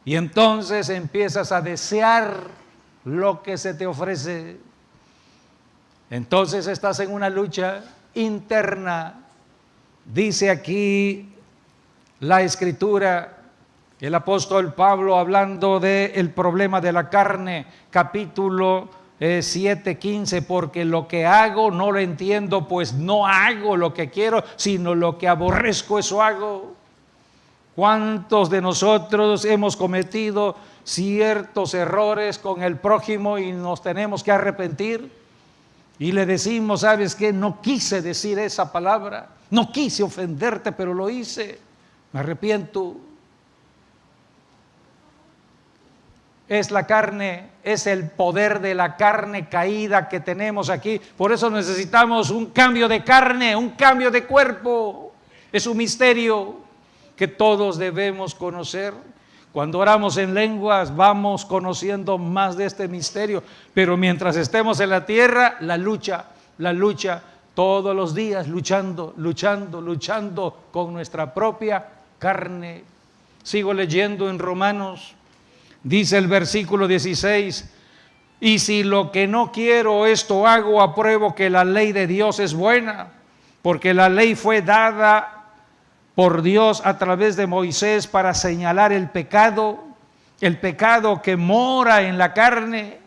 Speaker 3: Y entonces empiezas a desear lo que se te ofrece. Entonces estás en una lucha interna. Dice aquí la Escritura, el apóstol Pablo hablando del problema de la carne, capítulo 7:15, porque lo que hago no lo entiendo, pues no hago lo que quiero, sino lo que aborrezco, eso hago. ¿Cuántos de nosotros hemos cometido ciertos errores con el prójimo y nos tenemos que arrepentir? Y le decimos, ¿sabes qué? No quise decir esa palabra, no quise ofenderte, pero lo hice, me arrepiento. Es la carne, es el poder de la carne caída que tenemos aquí. Por eso necesitamos un cambio de carne, un cambio de cuerpo. Es un misterio que todos debemos conocer. Cuando oramos en lenguas vamos conociendo más de este misterio. Pero mientras estemos en la tierra, la lucha, todos los días luchando con nuestra propia carne. Sigo leyendo en Romanos. Dice el versículo 16, y si lo que no quiero esto hago, apruebo que la ley de Dios es buena, porque la ley fue dada por Dios a través de Moisés para señalar el pecado que mora en la carne.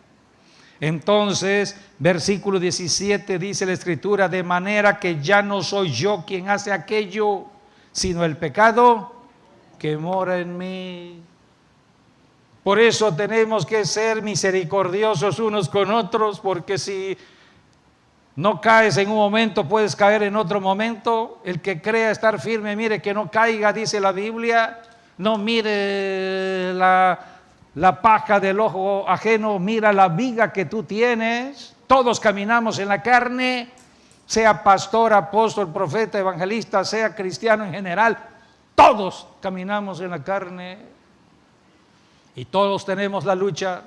Speaker 3: Entonces, versículo 17 dice la Escritura, de manera que ya no soy yo quien hace aquello, sino el pecado que mora en mí. Por eso tenemos que ser misericordiosos unos con otros, porque si no caes en un momento, puedes caer en otro momento. El que crea estar firme, mire que no caiga, dice la Biblia. No mire la paja del ojo ajeno, mira la viga que tú tienes. Todos caminamos en la carne, sea pastor, apóstol, profeta, evangelista, sea cristiano en general. Todos caminamos en la carne. Y todos tenemos la lucha.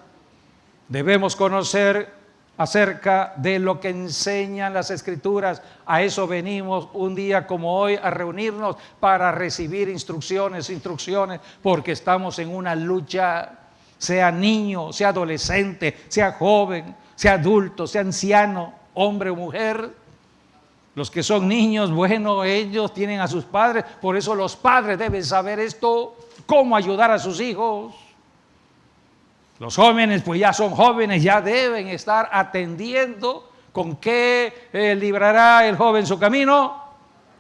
Speaker 3: Debemos conocer acerca de lo que enseñan las Escrituras. A eso venimos un día como hoy a reunirnos para recibir instrucciones, porque estamos en una lucha, sea niño, sea adolescente, sea joven, sea adulto, sea anciano, hombre o mujer. Los que son niños, bueno, ellos tienen a sus padres, por eso los padres deben saber esto, cómo ayudar a sus hijos. Los jóvenes, pues ya son jóvenes, ya deben estar atendiendo. ¿Con qué librará el joven su camino?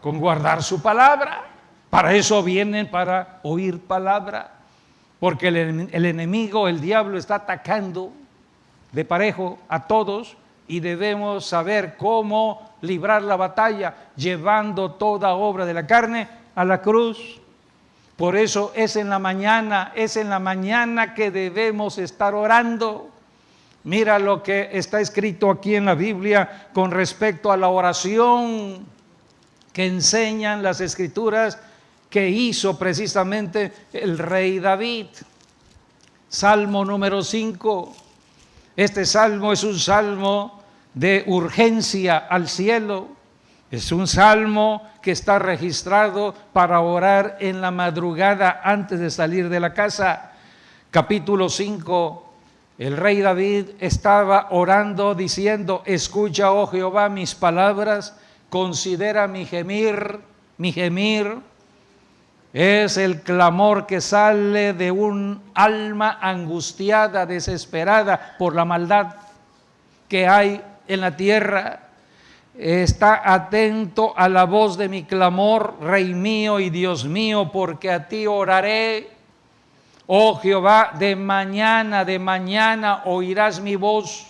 Speaker 3: Con guardar su palabra. Para eso vienen, para oír palabra. Porque el enemigo, el diablo, está atacando de parejo a todos y debemos saber cómo librar la batalla, llevando toda obra de la carne a la cruz. Por eso es en la mañana que debemos estar orando. Mira lo que está escrito aquí en la Biblia con respecto a la oración que enseñan las Escrituras que hizo precisamente el rey David. Salmo número 5. Este salmo es un salmo de urgencia al cielo. Es un salmo que está registrado para orar en la madrugada antes de salir de la casa. Capítulo 5, el rey David estaba orando diciendo, escucha, oh Jehová, mis palabras, considera mi gemir. Mi gemir es el clamor que sale de un alma angustiada, desesperada por la maldad que hay en la tierra. Está atento a la voz de mi clamor, Rey mío y Dios mío, porque a ti oraré. Oh Jehová, de mañana oirás mi voz.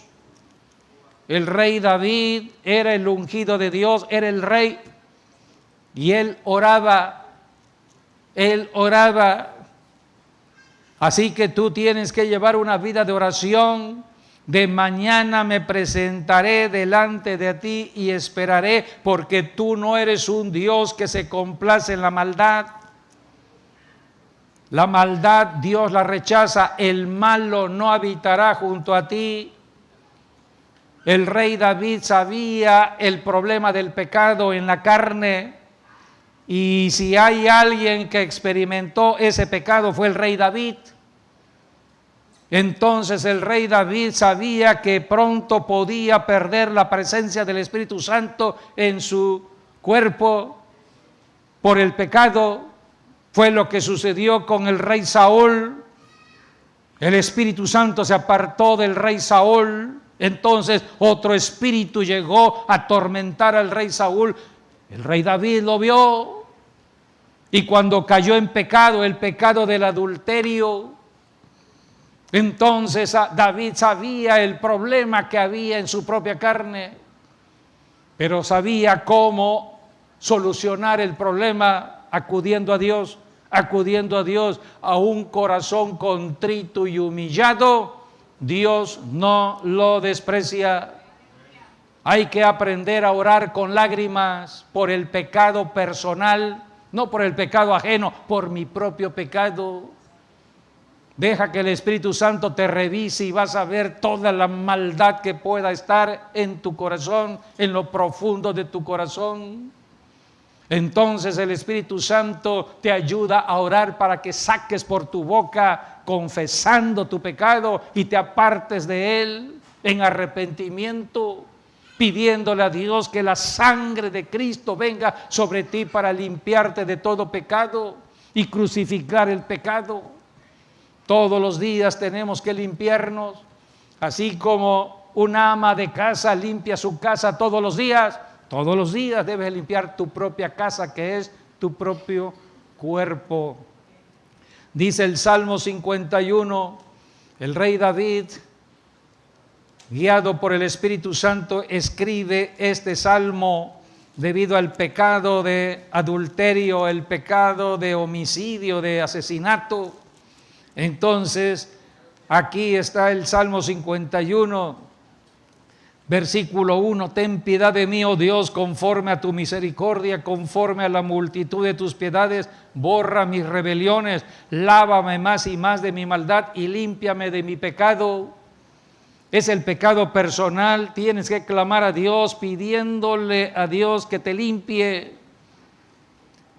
Speaker 3: El rey David era el ungido de Dios, era el rey Y él oraba. Así que tú tienes que llevar una vida de oración. De mañana me presentaré delante de ti y esperaré, porque tú no eres un Dios que se complace en la maldad. La maldad Dios la rechaza, el malo no habitará junto a ti. El rey David sabía el problema del pecado en la carne, y si hay alguien que experimentó ese pecado fue el rey David. Entonces el rey David sabía que pronto podía perder la presencia del Espíritu Santo en su cuerpo por el pecado. Fue lo que sucedió con el rey Saúl. El Espíritu Santo se apartó del rey Saúl. Entonces otro espíritu llegó a atormentar al rey Saúl. El rey David lo vio. Y cuando cayó en pecado, el pecado del adulterio, entonces David sabía el problema que había en su propia carne, pero sabía cómo solucionar el problema acudiendo a Dios, a un corazón contrito y humillado. Dios no lo desprecia. Hay que aprender a orar con lágrimas por el pecado personal, no por el pecado ajeno, por mi propio pecado. Deja que el Espíritu Santo te revise y vas a ver toda la maldad que pueda estar en tu corazón, en lo profundo de tu corazón. Entonces el Espíritu Santo te ayuda a orar para que saques por tu boca, confesando tu pecado, y te apartes de él en arrepentimiento, pidiéndole a Dios que la sangre de Cristo venga sobre ti para limpiarte de todo pecado y crucificar el pecado. Todos los días tenemos que limpiarnos, así como una ama de casa limpia su casa todos los días debes limpiar tu propia casa, que es tu propio cuerpo. Dice el Salmo 51, el rey David, guiado por el Espíritu Santo, escribe este salmo debido al pecado de adulterio, el pecado de homicidio, de asesinato. Entonces, aquí está el Salmo 51, versículo 1, ten piedad de mí, oh Dios, conforme a tu misericordia, conforme a la multitud de tus piedades, borra mis rebeliones, lávame más y más de mi maldad y límpiame de mi pecado. Es el pecado personal, tienes que clamar a Dios, pidiéndole a Dios que te limpie.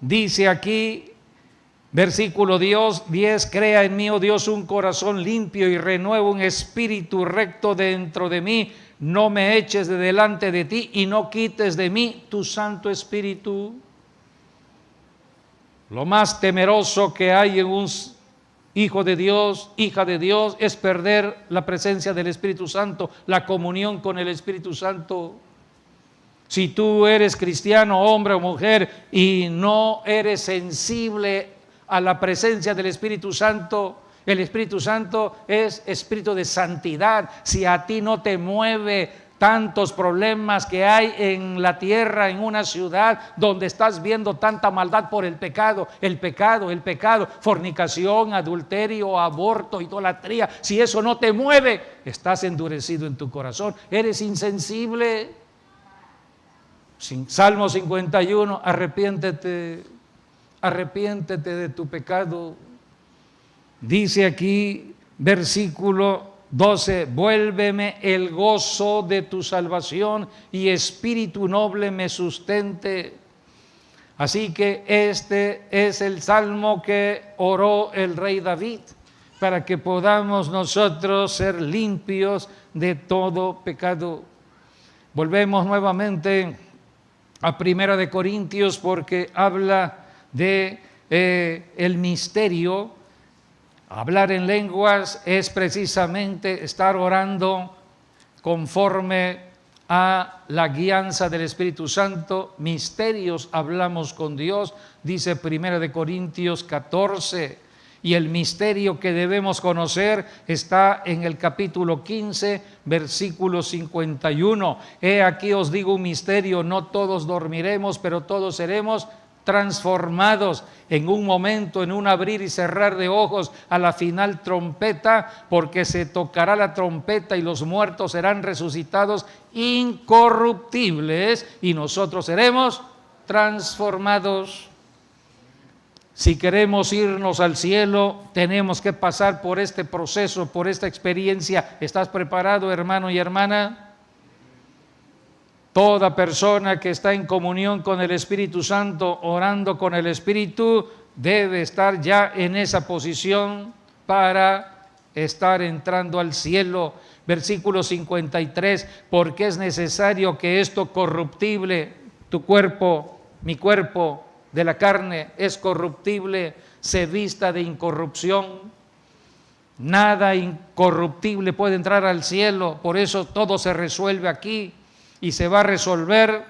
Speaker 3: Dice aquí, versículo 10, crea en mí, oh Dios, un corazón limpio y renueva un espíritu recto dentro de mí. No me eches de delante de ti y no quites de mí tu Santo Espíritu. Lo más temeroso que hay en un hijo de Dios, hija de Dios, es perder la presencia del Espíritu Santo, la comunión con el Espíritu Santo. Si tú eres cristiano, hombre o mujer, y no eres sensible a la presencia del Espíritu Santo, el Espíritu Santo es espíritu de santidad. Si a ti no te mueve tantos problemas que hay en la tierra, en una ciudad donde estás viendo tanta maldad por el pecado, fornicación, adulterio, aborto, idolatría, si eso no te mueve, estás endurecido en tu corazón, eres insensible. Salmo 51, arrepiéntete de tu pecado. Dice aquí, versículo 12, vuélveme el gozo de tu salvación y espíritu noble me sustente. Así que este es el salmo que oró el rey David, para que podamos nosotros ser limpios de todo pecado. Volvemos nuevamente a 1 Corintios, porque habla de el misterio. Hablar en lenguas es precisamente estar orando conforme a la guianza del Espíritu Santo. Misterios hablamos con Dios, dice 1 Corintios 14. Y el misterio que debemos conocer está en el capítulo 15, versículo 51. He aquí os digo un misterio, no todos dormiremos, pero todos seremos transformados en un momento, en un abrir y cerrar de ojos a la final trompeta, porque se tocará la trompeta y los muertos serán resucitados incorruptibles y nosotros seremos transformados. Si queremos irnos al cielo, tenemos que pasar por este proceso, por esta experiencia. ¿Estás preparado, hermano y hermana? Toda persona que está en comunión con el Espíritu Santo, orando con el Espíritu, debe estar ya en esa posición para estar entrando al cielo. Versículo 53, porque es necesario que esto corruptible, tu cuerpo, mi cuerpo de la carne es corruptible, se vista de incorrupción. Nada incorruptible puede entrar al cielo, por eso todo se resuelve aquí. Y se va a resolver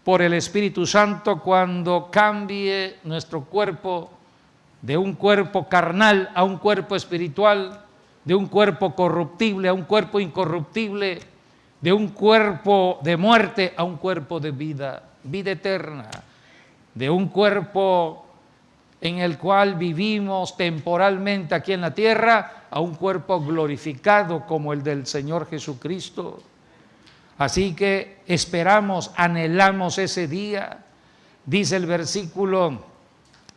Speaker 3: por el Espíritu Santo cuando cambie nuestro cuerpo de un cuerpo carnal a un cuerpo espiritual, de un cuerpo corruptible a un cuerpo incorruptible, de un cuerpo de muerte a un cuerpo de vida, vida eterna, de un cuerpo en el cual vivimos temporalmente aquí en la tierra a un cuerpo glorificado como el del Señor Jesucristo. Así que esperamos, anhelamos ese día. Dice el versículo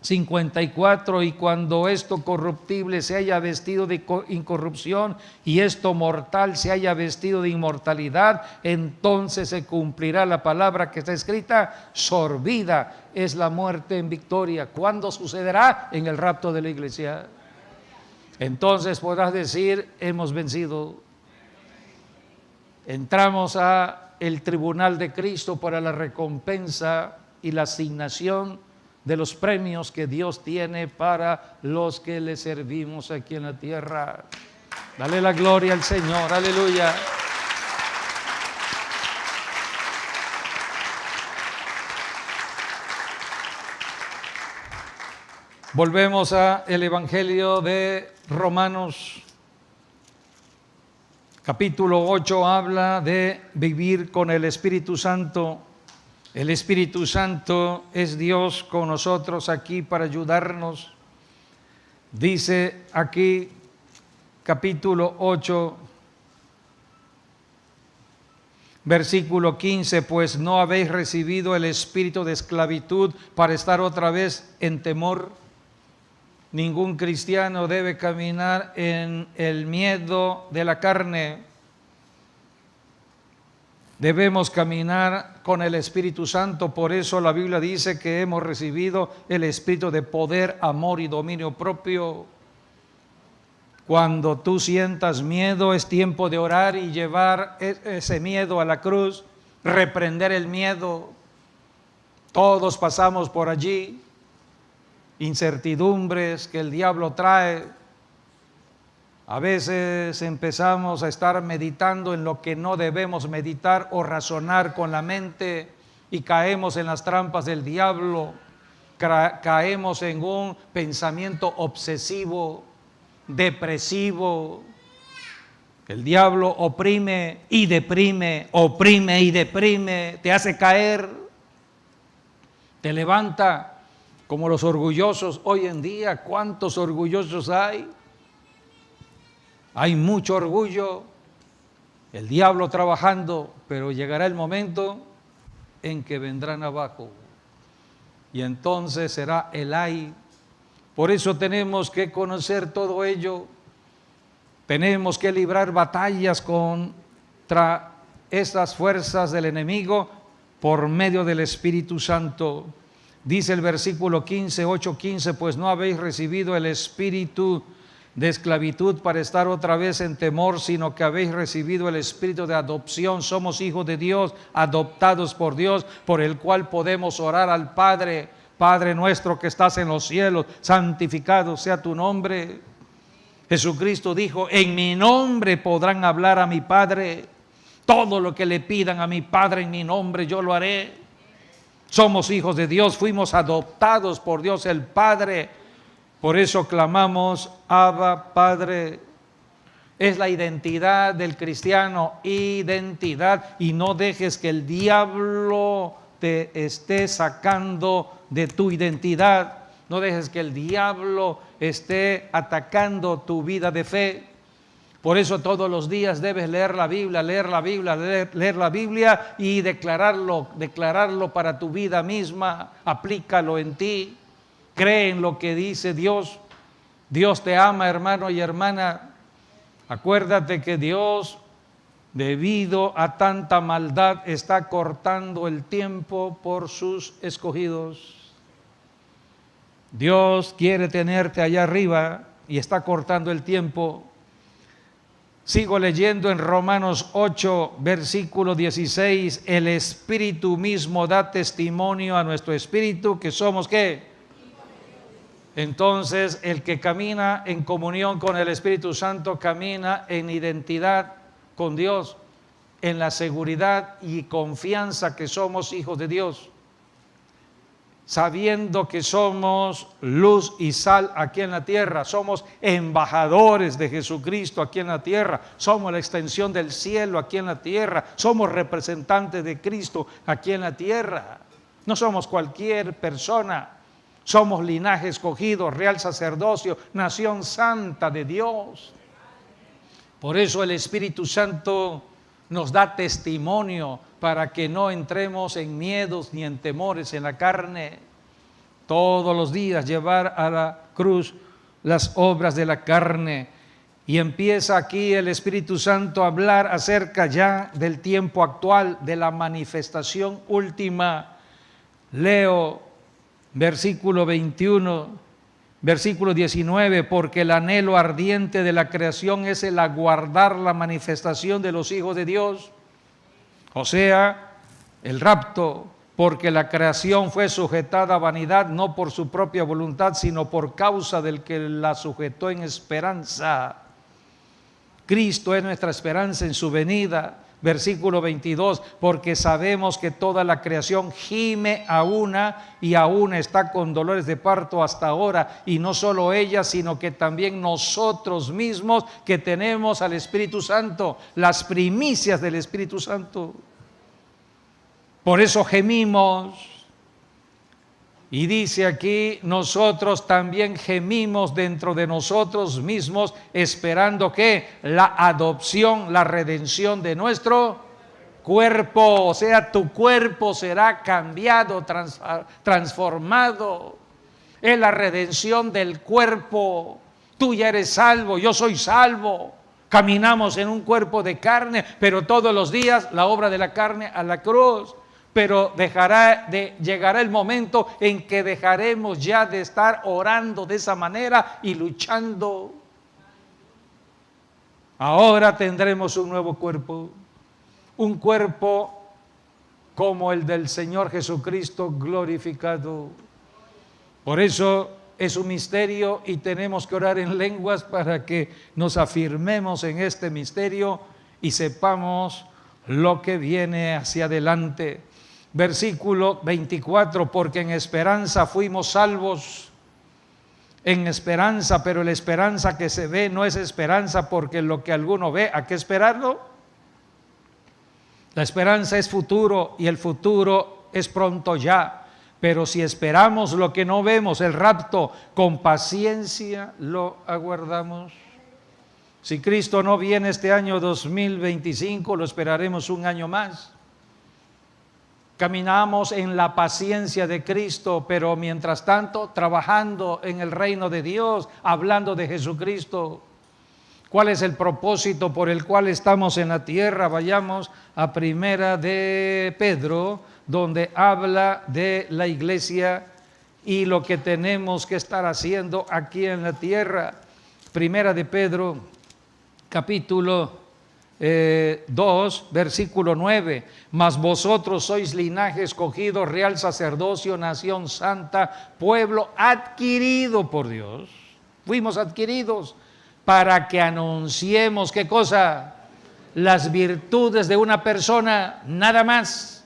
Speaker 3: 54, y cuando esto corruptible se haya vestido de incorrupción y esto mortal se haya vestido de inmortalidad, entonces se cumplirá la palabra que está escrita: sorbida es la muerte en victoria. ¿Cuándo sucederá? En el rapto de la iglesia. Entonces podrás decir: hemos vencido. Entramos a el tribunal de Cristo para la recompensa y la asignación de los premios que Dios tiene para los que le servimos aquí en la tierra. Dale la gloria al Señor, aleluya. Volvemos al Evangelio de Romanos. Capítulo 8 habla de vivir con el Espíritu Santo. El Espíritu Santo es Dios con nosotros aquí para ayudarnos. Dice aquí, capítulo 8, versículo 15, pues no habéis recibido el espíritu de esclavitud para estar otra vez en temor. Ningún cristiano debe caminar en el miedo de la carne. Debemos caminar con el Espíritu Santo. Por eso la Biblia dice que hemos recibido el espíritu de poder, amor y dominio propio. Cuando tú sientas miedo, es tiempo de orar y llevar ese miedo a la cruz, reprender el miedo. Todos pasamos por allí. Incertidumbres que el diablo trae. A veces empezamos a estar meditando en lo que no debemos meditar o razonar con la mente y caemos en las trampas del diablo, caemos en un pensamiento obsesivo, depresivo. El diablo oprime y deprime, te hace caer, te levanta. Como los orgullosos hoy en día, ¿cuántos orgullosos hay? Hay mucho orgullo, el diablo trabajando, pero llegará el momento en que vendrán abajo y entonces será el ay. Por eso tenemos que conocer todo ello, tenemos que librar batallas contra esas fuerzas del enemigo por medio del Espíritu Santo. Dice el versículo 15, 8:15, pues no habéis recibido el espíritu de esclavitud para estar otra vez en temor, sino que habéis recibido el espíritu de adopción. Somos hijos de Dios, adoptados por Dios, por el cual podemos orar al Padre: Padre nuestro que estás en los cielos, santificado sea tu nombre. Jesucristo dijo: en mi nombre podrán hablar a mi Padre. Todo lo que le pidan a mi Padre en mi nombre, yo lo haré. Somos hijos de Dios, fuimos adoptados por Dios el Padre. Por eso clamamos: Abba, Padre. Es la identidad del cristiano, identidad. Y no dejes que el diablo te esté sacando de tu identidad. No dejes que el diablo esté atacando tu vida de fe. Por eso todos los días debes leer la Biblia, leer la Biblia y declararlo para tu vida misma. Aplícalo en ti. Cree en lo que dice Dios. Dios te ama, hermano y hermana. Acuérdate que Dios, debido a tanta maldad, está cortando el tiempo por sus escogidos. Dios quiere tenerte allá arriba y está cortando el tiempo. Sigo leyendo en Romanos 8, versículo 16. El Espíritu mismo da testimonio a nuestro espíritu que somos ¿qué? Entonces, el que camina en comunión con el Espíritu Santo camina en identidad con Dios, en la seguridad y confianza que somos hijos de Dios, sabiendo que somos luz y sal aquí en la tierra, somos embajadores de Jesucristo aquí en la tierra, somos la extensión del cielo aquí en la tierra, somos representantes de Cristo aquí en la tierra. No somos cualquier persona. Somos linaje escogido, real sacerdocio, nación santa de Dios. Por eso el Espíritu Santo nos da testimonio para que no entremos en miedos ni en temores en la carne. Todos los días llevar a la cruz las obras de la carne. Y empieza aquí el Espíritu Santo a hablar acerca ya del tiempo actual, de la manifestación última. Leo versículo 21, versículo 19, porque el anhelo ardiente de la creación es el aguardar la manifestación de los hijos de Dios, o sea, el rapto, porque la creación fue sujetada a vanidad, no por su propia voluntad, sino por causa del que la sujetó en esperanza. Cristo es nuestra esperanza en su venida. Versículo 22, porque sabemos que toda la creación gime a una y aún está con dolores de parto hasta ahora, y no solo ella, sino que también nosotros mismos que tenemos al Espíritu Santo, las primicias del Espíritu Santo. Por eso gemimos. Y dice aquí, nosotros también gemimos dentro de nosotros mismos, esperando que la adopción, la redención de nuestro cuerpo, o sea, tu cuerpo será cambiado, transformado. Es la redención del cuerpo. Tú ya eres salvo, yo soy salvo. Caminamos en un cuerpo de carne, pero todos los días la obra de la carne a la cruz. Pero llegará el momento en que dejaremos ya de estar orando de esa manera y luchando. Ahora tendremos un nuevo cuerpo, un cuerpo como el del Señor Jesucristo glorificado. Por eso es un misterio y tenemos que orar en lenguas para que nos afirmemos en este misterio y sepamos lo que viene hacia adelante. Versículo 24, porque en esperanza fuimos salvos, en esperanza, pero la esperanza que se ve no es esperanza, porque lo que alguno ve, ¿a qué esperarlo? La esperanza es futuro y el futuro es pronto ya, pero si esperamos lo que no vemos, el rapto, con paciencia lo aguardamos. Si Cristo no viene este año 2025, lo esperaremos un año más. Caminamos en la paciencia de Cristo, pero mientras tanto trabajando en el reino de Dios, hablando de Jesucristo. ¿Cuál es el propósito por el cual estamos en la tierra? Vayamos a Primera de Pedro, donde habla de la iglesia y lo que tenemos que estar haciendo aquí en la tierra. Primera de Pedro, capítulo 2, versículo 9, mas vosotros sois linaje escogido, real sacerdocio, nación santa, pueblo adquirido por Dios. Fuimos adquiridos para que anunciemos, ¿qué cosa? Las virtudes de una persona, nada más.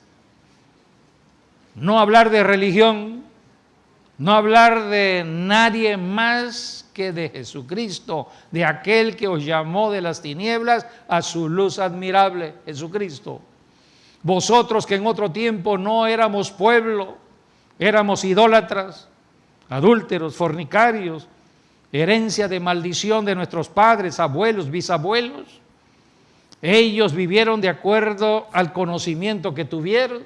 Speaker 3: No hablar de religión, no hablar de nadie más que de Jesucristo, de aquel que os llamó de las tinieblas a su luz admirable, Jesucristo. Vosotros que en otro tiempo no éramos pueblo, éramos idólatras, adúlteros, fornicarios, herencia de maldición de nuestros padres, abuelos, bisabuelos. Ellos vivieron de acuerdo al conocimiento que tuvieron.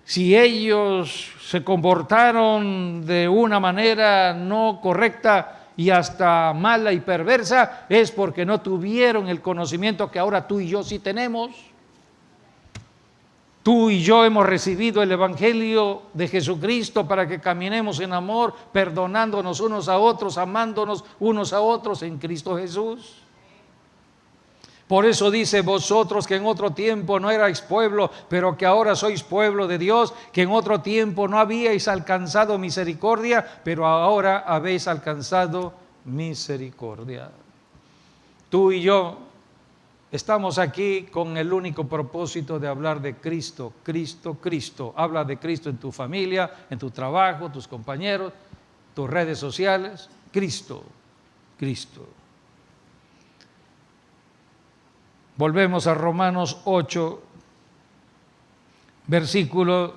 Speaker 3: Si ellos se comportaron de una manera no correcta y hasta mala y perversa, es porque no tuvieron el conocimiento que ahora tú y yo sí tenemos. Tú y yo hemos recibido el Evangelio de Jesucristo para que caminemos en amor, perdonándonos unos a otros, amándonos unos a otros en Cristo Jesús. Por eso dice: vosotros que en otro tiempo no erais pueblo, pero que ahora sois pueblo de Dios, que en otro tiempo no habíais alcanzado misericordia, pero ahora habéis alcanzado misericordia. Tú y yo estamos aquí con el único propósito de hablar de Cristo, Cristo, Cristo. Habla de Cristo en tu familia, en tu trabajo, tus compañeros, tus redes sociales. Cristo, Cristo. Volvemos a Romanos 8, versículo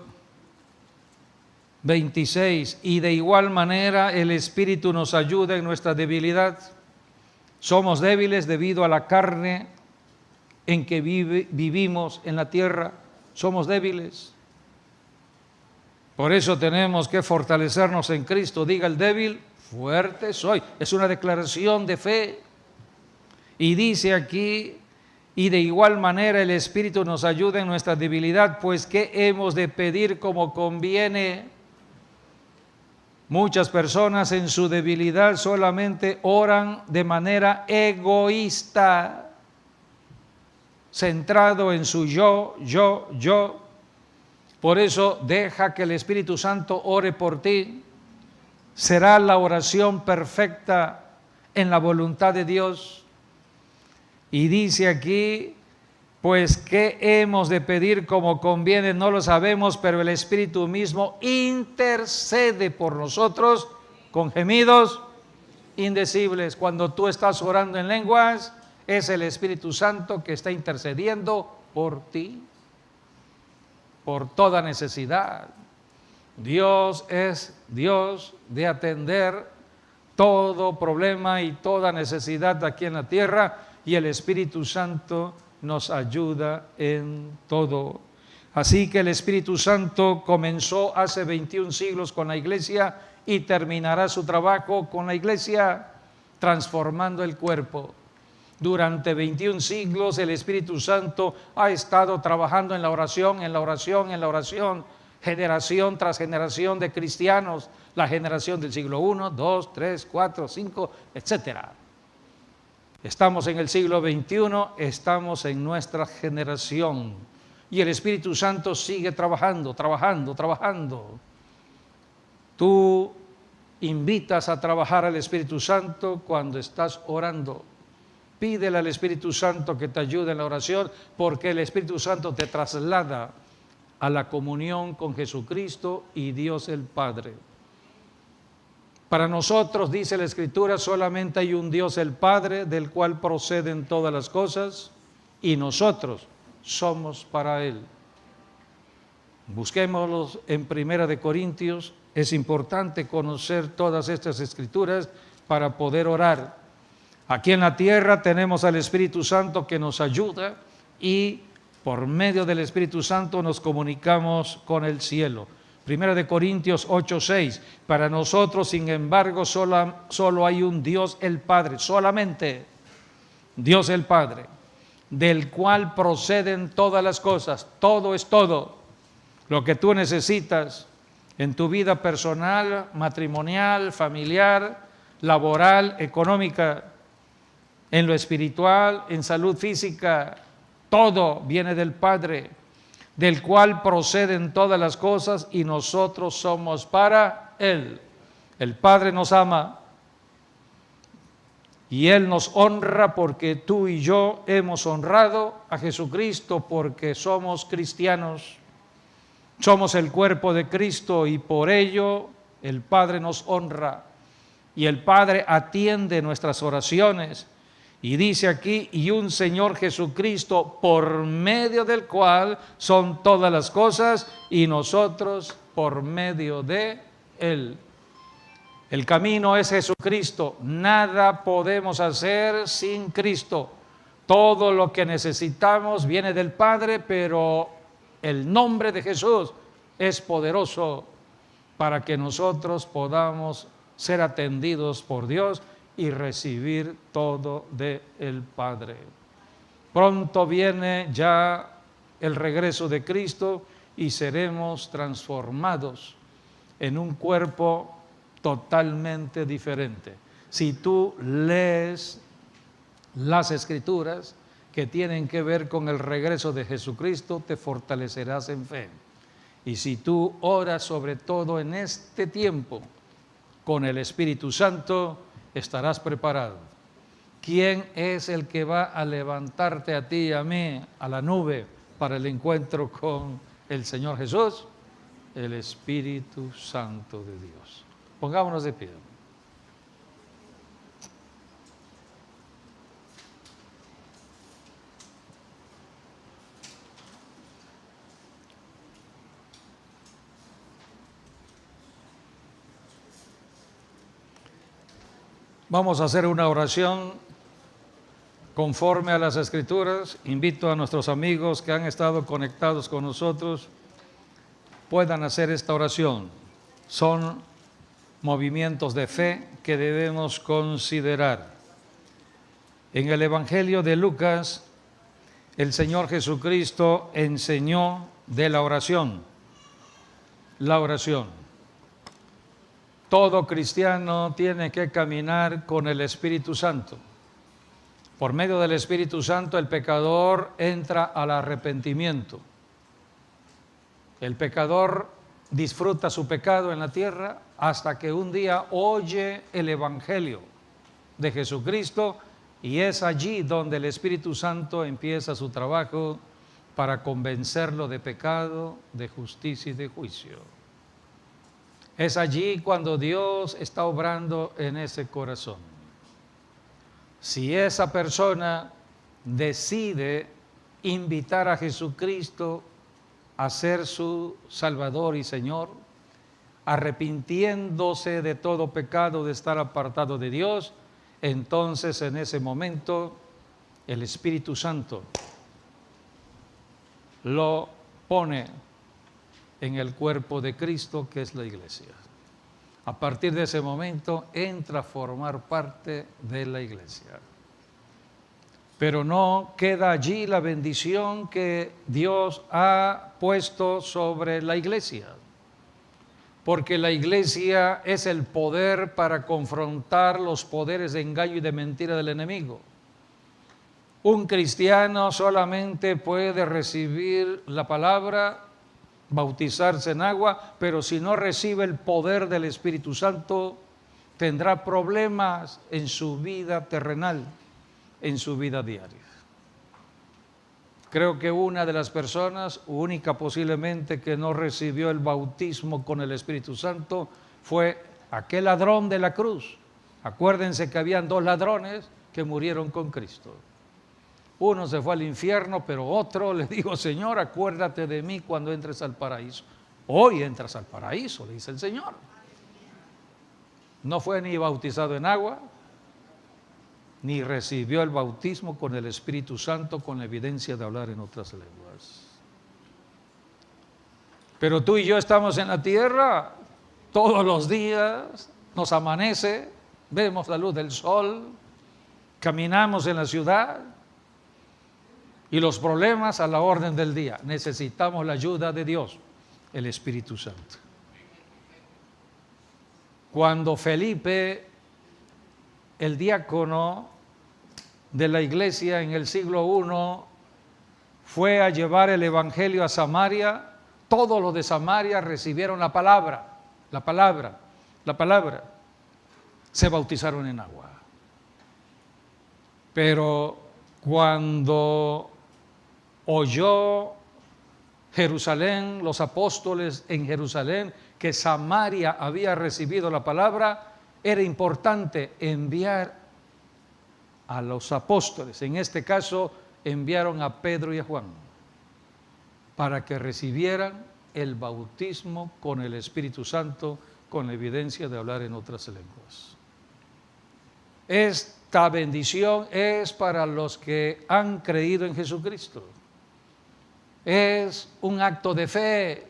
Speaker 3: 26. Y de igual manera el Espíritu nos ayuda en nuestra debilidad. Somos débiles debido a la carne en que vivimos en la tierra. Somos débiles. Por eso tenemos que fortalecernos en Cristo. Diga el débil: fuerte soy. Es una declaración de fe. Y dice aquí: y de igual manera el Espíritu nos ayuda en nuestra debilidad, pues ¿qué hemos de pedir como conviene? Muchas personas en su debilidad solamente oran de manera egoísta, centrado en su yo. Por eso deja que el Espíritu Santo ore por ti. Será la oración perfecta en la voluntad de Dios. Y dice aquí: pues ¿qué hemos de pedir como conviene? No lo sabemos, pero el Espíritu mismo intercede por nosotros con gemidos indecibles. Cuando tú estás orando en lenguas, es el Espíritu Santo que está intercediendo por ti, por toda necesidad. Dios es Dios de atender todo problema y toda necesidad aquí en la tierra, y el Espíritu Santo nos ayuda en todo. Así que el Espíritu Santo comenzó hace 21 siglos con la iglesia y terminará su trabajo con la iglesia, transformando el cuerpo. Durante 21 siglos el Espíritu Santo ha estado trabajando en la oración, generación tras generación de cristianos, la generación del siglo I, II, III, IV, V, etcétera. Estamos en el siglo XXI, estamos en nuestra generación y el Espíritu Santo sigue trabajando. Tú invitas a trabajar al Espíritu Santo cuando estás orando. Pídele al Espíritu Santo que te ayude en la oración, porque el Espíritu Santo te traslada a la comunión con Jesucristo y Dios el Padre. Para nosotros, dice la Escritura, solamente hay un Dios el Padre, del cual proceden todas las cosas, y nosotros somos para Él. Busquémoslos en 1 Corintios. Es importante conocer todas estas Escrituras para poder orar. Aquí en la tierra tenemos al Espíritu Santo que nos ayuda, y por medio del Espíritu Santo nos comunicamos con el cielo. 1 Corintios 8:6, para nosotros, sin embargo, solo hay un Dios el Padre, solamente Dios el Padre, del cual proceden todas las cosas. Todo es todo. Lo que tú necesitas en tu vida personal, matrimonial, familiar, laboral, económica, en lo espiritual, en salud física, todo viene del Padre, del cual proceden todas las cosas, y nosotros somos para Él. El Padre nos ama y Él nos honra, porque tú y yo hemos honrado a Jesucristo, porque somos cristianos, somos el cuerpo de Cristo, y por ello el Padre nos honra, y el Padre atiende nuestras oraciones, Y dice aquí, y un Señor Jesucristo, por medio del cual son todas las cosas, y nosotros por medio de Él. El camino es Jesucristo. Nada podemos hacer sin Cristo. Todo lo que necesitamos viene del Padre, pero el nombre de Jesús es poderoso para que nosotros podamos ser atendidos por Dios y recibir todo del Padre. Pronto viene ya el regreso de Cristo y seremos transformados en un cuerpo totalmente diferente. Si tú lees las Escrituras que tienen que ver con el regreso de Jesucristo, te fortalecerás en fe. Y si tú oras sobre todo en este tiempo con el Espíritu Santo, estarás preparado. ¿Quién es el que va a levantarte a ti y a mí a la nube para el encuentro con el Señor Jesús? El Espíritu Santo de Dios. Pongámonos de pie. Vamos a hacer una oración conforme a las Escrituras. Invito a nuestros amigos que han estado conectados con nosotros, puedan hacer esta oración. Son movimientos de fe que debemos considerar. En el Evangelio de Lucas, el Señor Jesucristo enseñó de la oración. La oración. Todo cristiano tiene que caminar con el Espíritu Santo. Por medio del Espíritu Santo, el pecador entra al arrepentimiento. El pecador disfruta su pecado en la tierra hasta que un día oye el Evangelio de Jesucristo, y es allí donde el Espíritu Santo empieza su trabajo para convencerlo de pecado, de justicia y de juicio. Es allí cuando Dios está obrando en ese corazón. Si esa persona decide invitar a Jesucristo a ser su Salvador y Señor, arrepintiéndose de todo pecado, de estar apartado de Dios, entonces en ese momento el Espíritu Santo lo pone en el cuerpo de Cristo, que es la iglesia. A partir de ese momento entra a formar parte de la iglesia. Pero no queda allí la bendición que Dios ha puesto sobre la iglesia, porque la iglesia es el poder para confrontar los poderes de engaño y de mentira del enemigo. Un cristiano solamente puede recibir la palabra, bautizarse en agua, pero si no recibe el poder del Espíritu Santo, tendrá problemas en su vida terrenal, en su vida diaria. Creo que una de las personas, única posiblemente, que no recibió el bautismo con el Espíritu Santo fue aquel ladrón de la cruz. Acuérdense que habían dos ladrones que murieron con Cristo. Uno se fue al infierno, pero otro le dijo: Señor, acuérdate de mí cuando entres al paraíso. Hoy entras al paraíso, le dice el Señor. No fue ni bautizado en agua, ni recibió el bautismo con el Espíritu Santo, con la evidencia de hablar en otras lenguas. Pero tú y yo estamos en la tierra todos los días, nos amanece, vemos la luz del sol, caminamos en la ciudad, y los problemas a la orden del día. Necesitamos la ayuda de Dios, el Espíritu Santo. Cuando Felipe, el diácono de la iglesia en el siglo I, fue a llevar el evangelio a Samaria, todos los de Samaria recibieron la palabra. Se bautizaron en agua. Pero cuando oyó Jerusalén, los apóstoles en Jerusalén, que Samaria había recibido la palabra, era importante enviar a los apóstoles. En este caso enviaron a Pedro y a Juan para que recibieran el bautismo con el Espíritu Santo, con la evidencia de hablar en otras lenguas. Esta bendición es para los que han creído en Jesucristo. Es un acto de fe.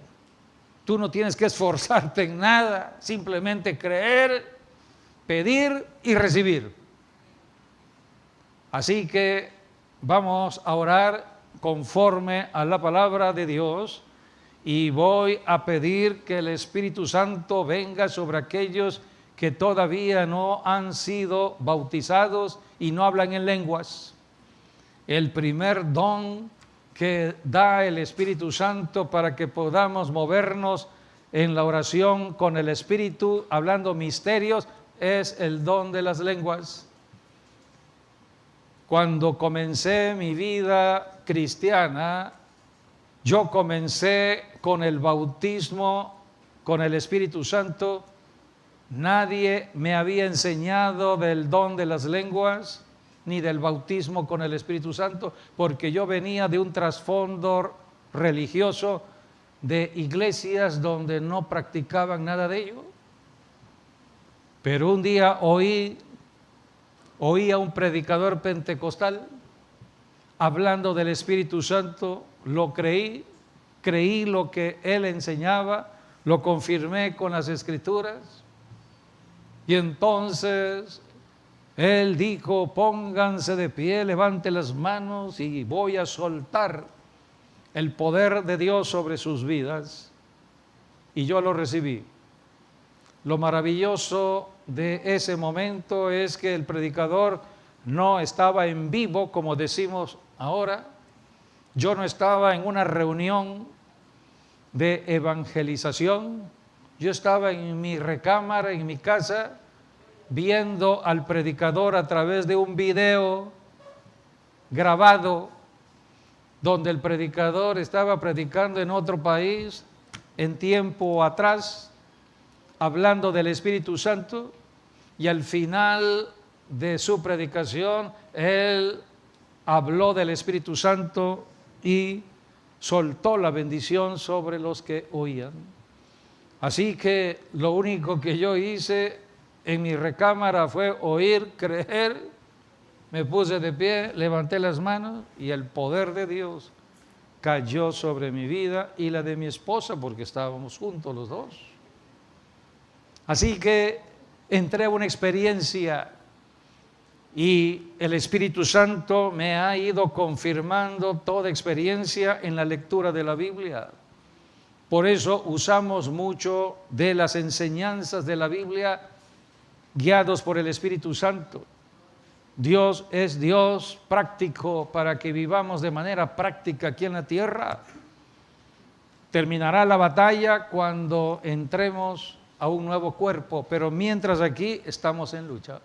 Speaker 3: Tú no tienes que esforzarte en nada, simplemente creer, pedir y recibir. Así que vamos a orar conforme a la palabra de Dios y voy a pedir que el Espíritu Santo venga sobre aquellos que todavía no han sido bautizados y no hablan en lenguas. El primer don que da el Espíritu Santo para que podamos movernos en la oración con el Espíritu, hablando misterios, es el don de las lenguas. Cuando comencé mi vida cristiana, yo comencé con el bautismo con el Espíritu Santo. Nadie me había enseñado del don de las lenguas ni del bautismo con el Espíritu Santo, porque yo venía de un trasfondo religioso de iglesias donde no practicaban nada de ello. Pero un día oí a un predicador pentecostal hablando del Espíritu Santo, lo creí lo que él enseñaba, lo confirmé con las Escrituras, y entonces él dijo: pónganse de pie, levante las manos y voy a soltar el poder de Dios sobre sus vidas. Y yo lo recibí. Lo maravilloso de ese momento es que el predicador no estaba en vivo, como decimos ahora. Yo no estaba en una reunión de evangelización. Yo estaba en mi recámara, en mi casa, viendo al predicador a través de un video grabado, donde el predicador estaba predicando en otro país en tiempo atrás, hablando del Espíritu Santo, y al final de su predicación él habló del Espíritu Santo y soltó la bendición sobre los que oían. Así que lo único que yo hice en mi recámara fue oír, creer, me puse de pie, levanté las manos y el poder de Dios cayó sobre mi vida y la de mi esposa, porque estábamos juntos los dos. Así que entré a una experiencia y el Espíritu Santo me ha ido confirmando toda experiencia en la lectura de la Biblia. Por eso usamos mucho de las enseñanzas de la Biblia guiados por el Espíritu Santo. Dios es Dios práctico para que vivamos de manera práctica aquí en la tierra. Terminará la batalla cuando entremos a un nuevo cuerpo, pero mientras aquí estamos en lucha.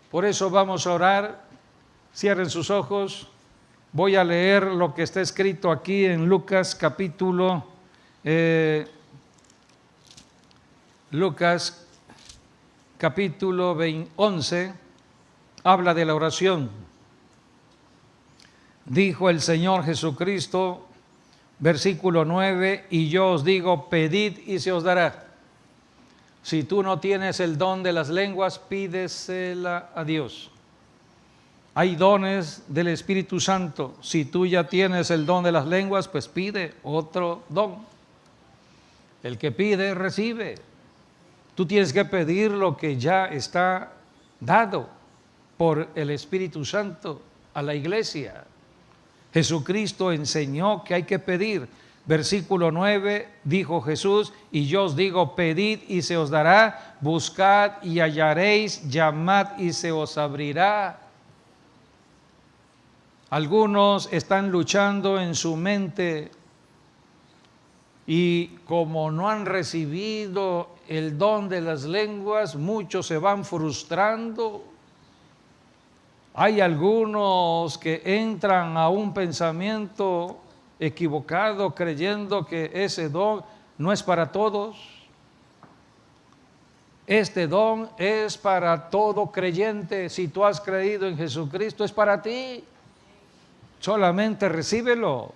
Speaker 3: Por eso vamos a orar. Cierren sus ojos. Voy a leer lo que está escrito aquí en Lucas capítulo 11, habla de la oración. Dijo el Señor Jesucristo, versículo 9, y yo os digo, pedid y se os dará. Si tú no tienes el don de las lenguas, pídesela a Dios. Hay dones del Espíritu Santo. Si tú ya tienes el don de las lenguas, pues pide otro don. El que pide, recibe. Tú tienes que pedir lo que ya está dado por el Espíritu Santo a la iglesia. Jesucristo enseñó que hay que pedir. Versículo 9, dijo Jesús, y yo os digo, pedid y se os dará, buscad y hallaréis, llamad y se os abrirá. Algunos están luchando en su mente y como no han recibido el don de las lenguas, muchos se van frustrando. Hay algunos que entran a un pensamiento equivocado creyendo que ese don no es para todos. Este don es para todo creyente. Si tú has creído en Jesucristo, es para ti. Solamente recíbelo.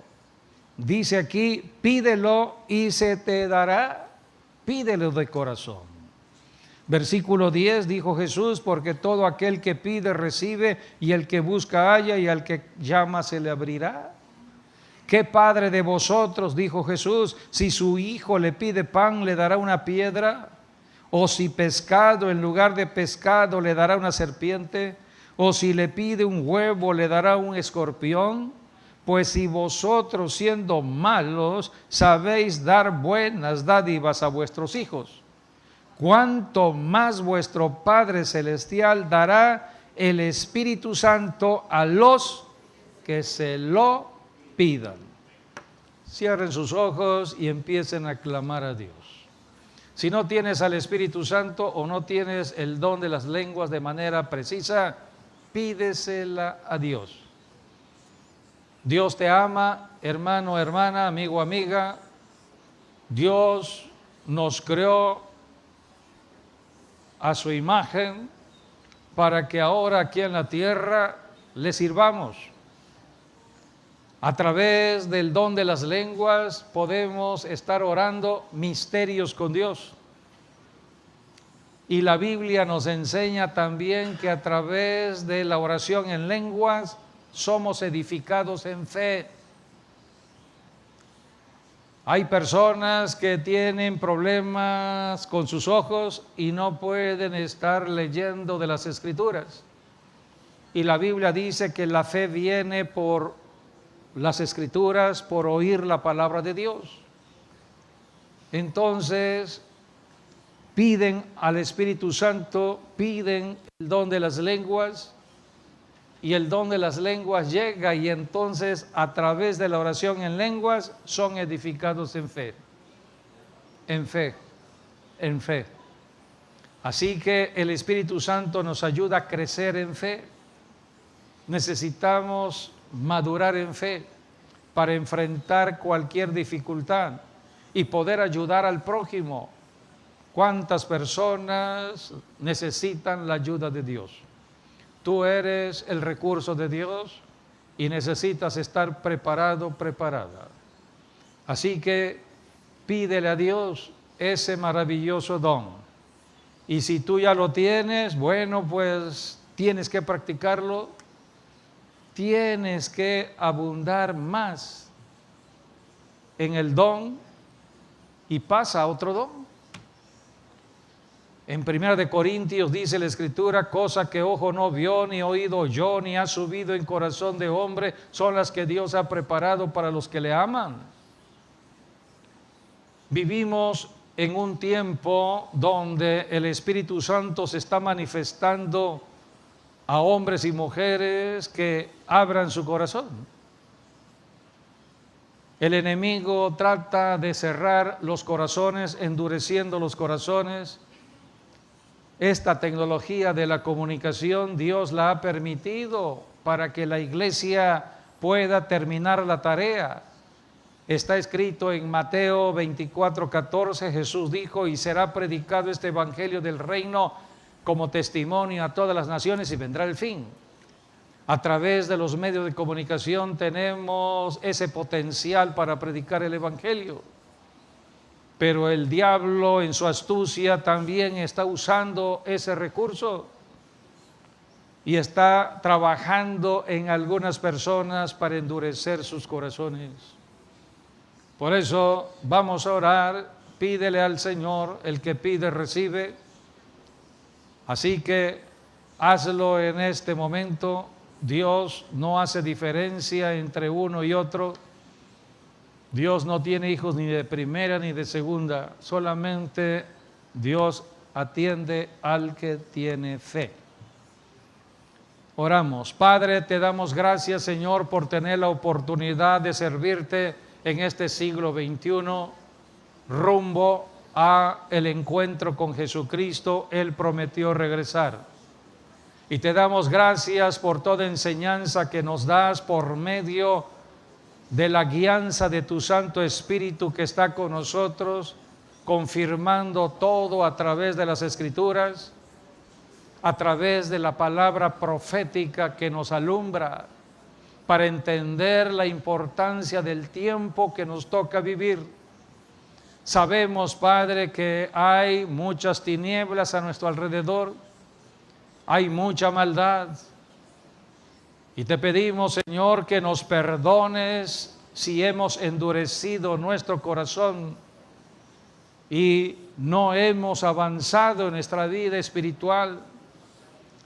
Speaker 3: Dice aquí, pídelo y se te dará. Pídelo de corazón. Versículo 10, dijo Jesús, porque todo aquel que pide recibe, y el que busca halla, y al que llama se le abrirá. ¿Qué padre de vosotros, dijo Jesús, si su hijo le pide pan, le dará una piedra? ¿O si pescado, en lugar de pescado, le dará una serpiente? ¿O si le pide un huevo, le dará un escorpión? Pues si vosotros, siendo malos, sabéis dar buenas dádivas a vuestros hijos, ¿cuánto más vuestro Padre Celestial dará el Espíritu Santo a los que se lo pidan? Cierren sus ojos y empiecen a clamar a Dios. Si no tienes al Espíritu Santo o no tienes el don de las lenguas de manera precisa, pídesela a Dios. Dios te ama, hermano, hermana, amigo, amiga. Dios nos creó a su imagen para que ahora aquí en la tierra le sirvamos. A través del don de las lenguas podemos estar orando misterios con Dios. Y la Biblia nos enseña también que a través de la oración en lenguas somos edificados en fe. Hay personas que tienen problemas con sus ojos y no pueden estar leyendo de las Escrituras. Y la Biblia dice que la fe viene por las Escrituras, por oír la palabra de Dios. Entonces, piden al Espíritu Santo, piden el don de las lenguas, y el don de las lenguas llega, y entonces a través de la oración en lenguas son edificados en fe, en fe, en fe. Así que el Espíritu Santo nos ayuda a crecer en fe. Necesitamos madurar en fe para enfrentar cualquier dificultad y poder ayudar al prójimo. ¿Cuántas personas necesitan la ayuda de Dios? Tú eres el recurso de Dios y necesitas estar preparado, preparada. Así que pídele a Dios ese maravilloso don. Y si tú ya lo tienes, bueno, pues tienes que practicarlo. Tienes que abundar más en el don y pasa a otro don. En 1 Corintios dice la Escritura, cosa que ojo no vio, ni oído oyó, ni ha subido en corazón de hombre, son las que Dios ha preparado para los que le aman. Vivimos en un tiempo donde el Espíritu Santo se está manifestando a hombres y mujeres que abran su corazón. El enemigo trata de cerrar los corazones, endureciendo los corazones. Esta tecnología de la comunicación, Dios la ha permitido para que la iglesia pueda terminar la tarea. Está escrito en Mateo 24:14, Jesús dijo, y será predicado este evangelio del reino como testimonio a todas las naciones y vendrá el fin. A través de los medios de comunicación tenemos ese potencial para predicar el evangelio. Pero el diablo en su astucia también está usando ese recurso y está trabajando en algunas personas para endurecer sus corazones. Por eso vamos a orar, pídele al Señor, el que pide recibe. Así que hazlo en este momento. Dios no hace diferencia entre uno y otro. Dios no tiene hijos ni de primera ni de segunda, solamente Dios atiende al que tiene fe. Oramos. Padre, te damos gracias, Señor, por tener la oportunidad de servirte en este siglo XXI, rumbo a el encuentro con Jesucristo. Él prometió regresar. Y te damos gracias por toda enseñanza que nos das por medio de la guianza de tu Santo Espíritu que está con nosotros confirmando todo a través de las Escrituras, a través de la palabra profética que nos alumbra para entender la importancia del tiempo que nos toca vivir. Sabemos, Padre, que hay muchas tinieblas a nuestro alrededor, hay mucha maldad, y te pedimos, Señor, que nos perdones si hemos endurecido nuestro corazón y no hemos avanzado en nuestra vida espiritual,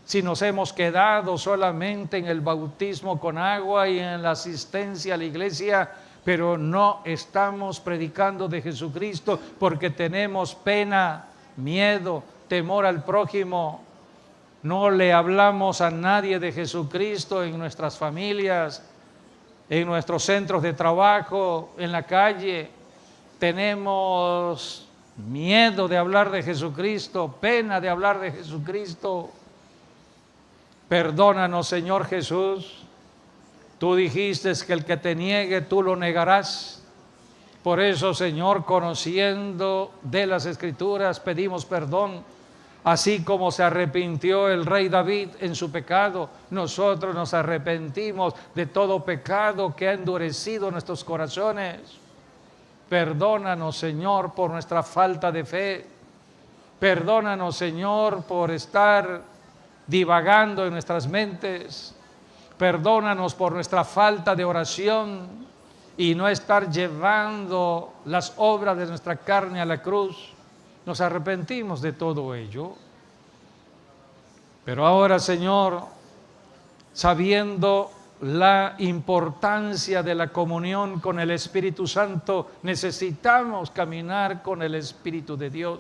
Speaker 3: si nos hemos quedado solamente en el bautismo con agua y en la asistencia a la iglesia, pero no estamos predicando de Jesucristo porque tenemos pena, miedo, temor al prójimo. No le hablamos a nadie de Jesucristo en nuestras familias, en nuestros centros de trabajo, en la calle. Tenemos miedo de hablar de Jesucristo, pena de hablar de Jesucristo. Perdónanos, Señor Jesús. Tú dijiste que el que te niegue, tú lo negarás. Por eso, Señor, conociendo de las Escrituras, pedimos perdón. Así como se arrepintió el rey David en su pecado, nosotros nos arrepentimos de todo pecado que ha endurecido nuestros corazones. Perdónanos, Señor, por nuestra falta de fe. Perdónanos, Señor, por estar divagando en nuestras mentes. Perdónanos por nuestra falta de oración y no estar llevando las obras de nuestra carne a la cruz. Nos arrepentimos de todo ello. Pero ahora, Señor, sabiendo la importancia de la comunión con el Espíritu Santo, necesitamos caminar con el Espíritu de Dios.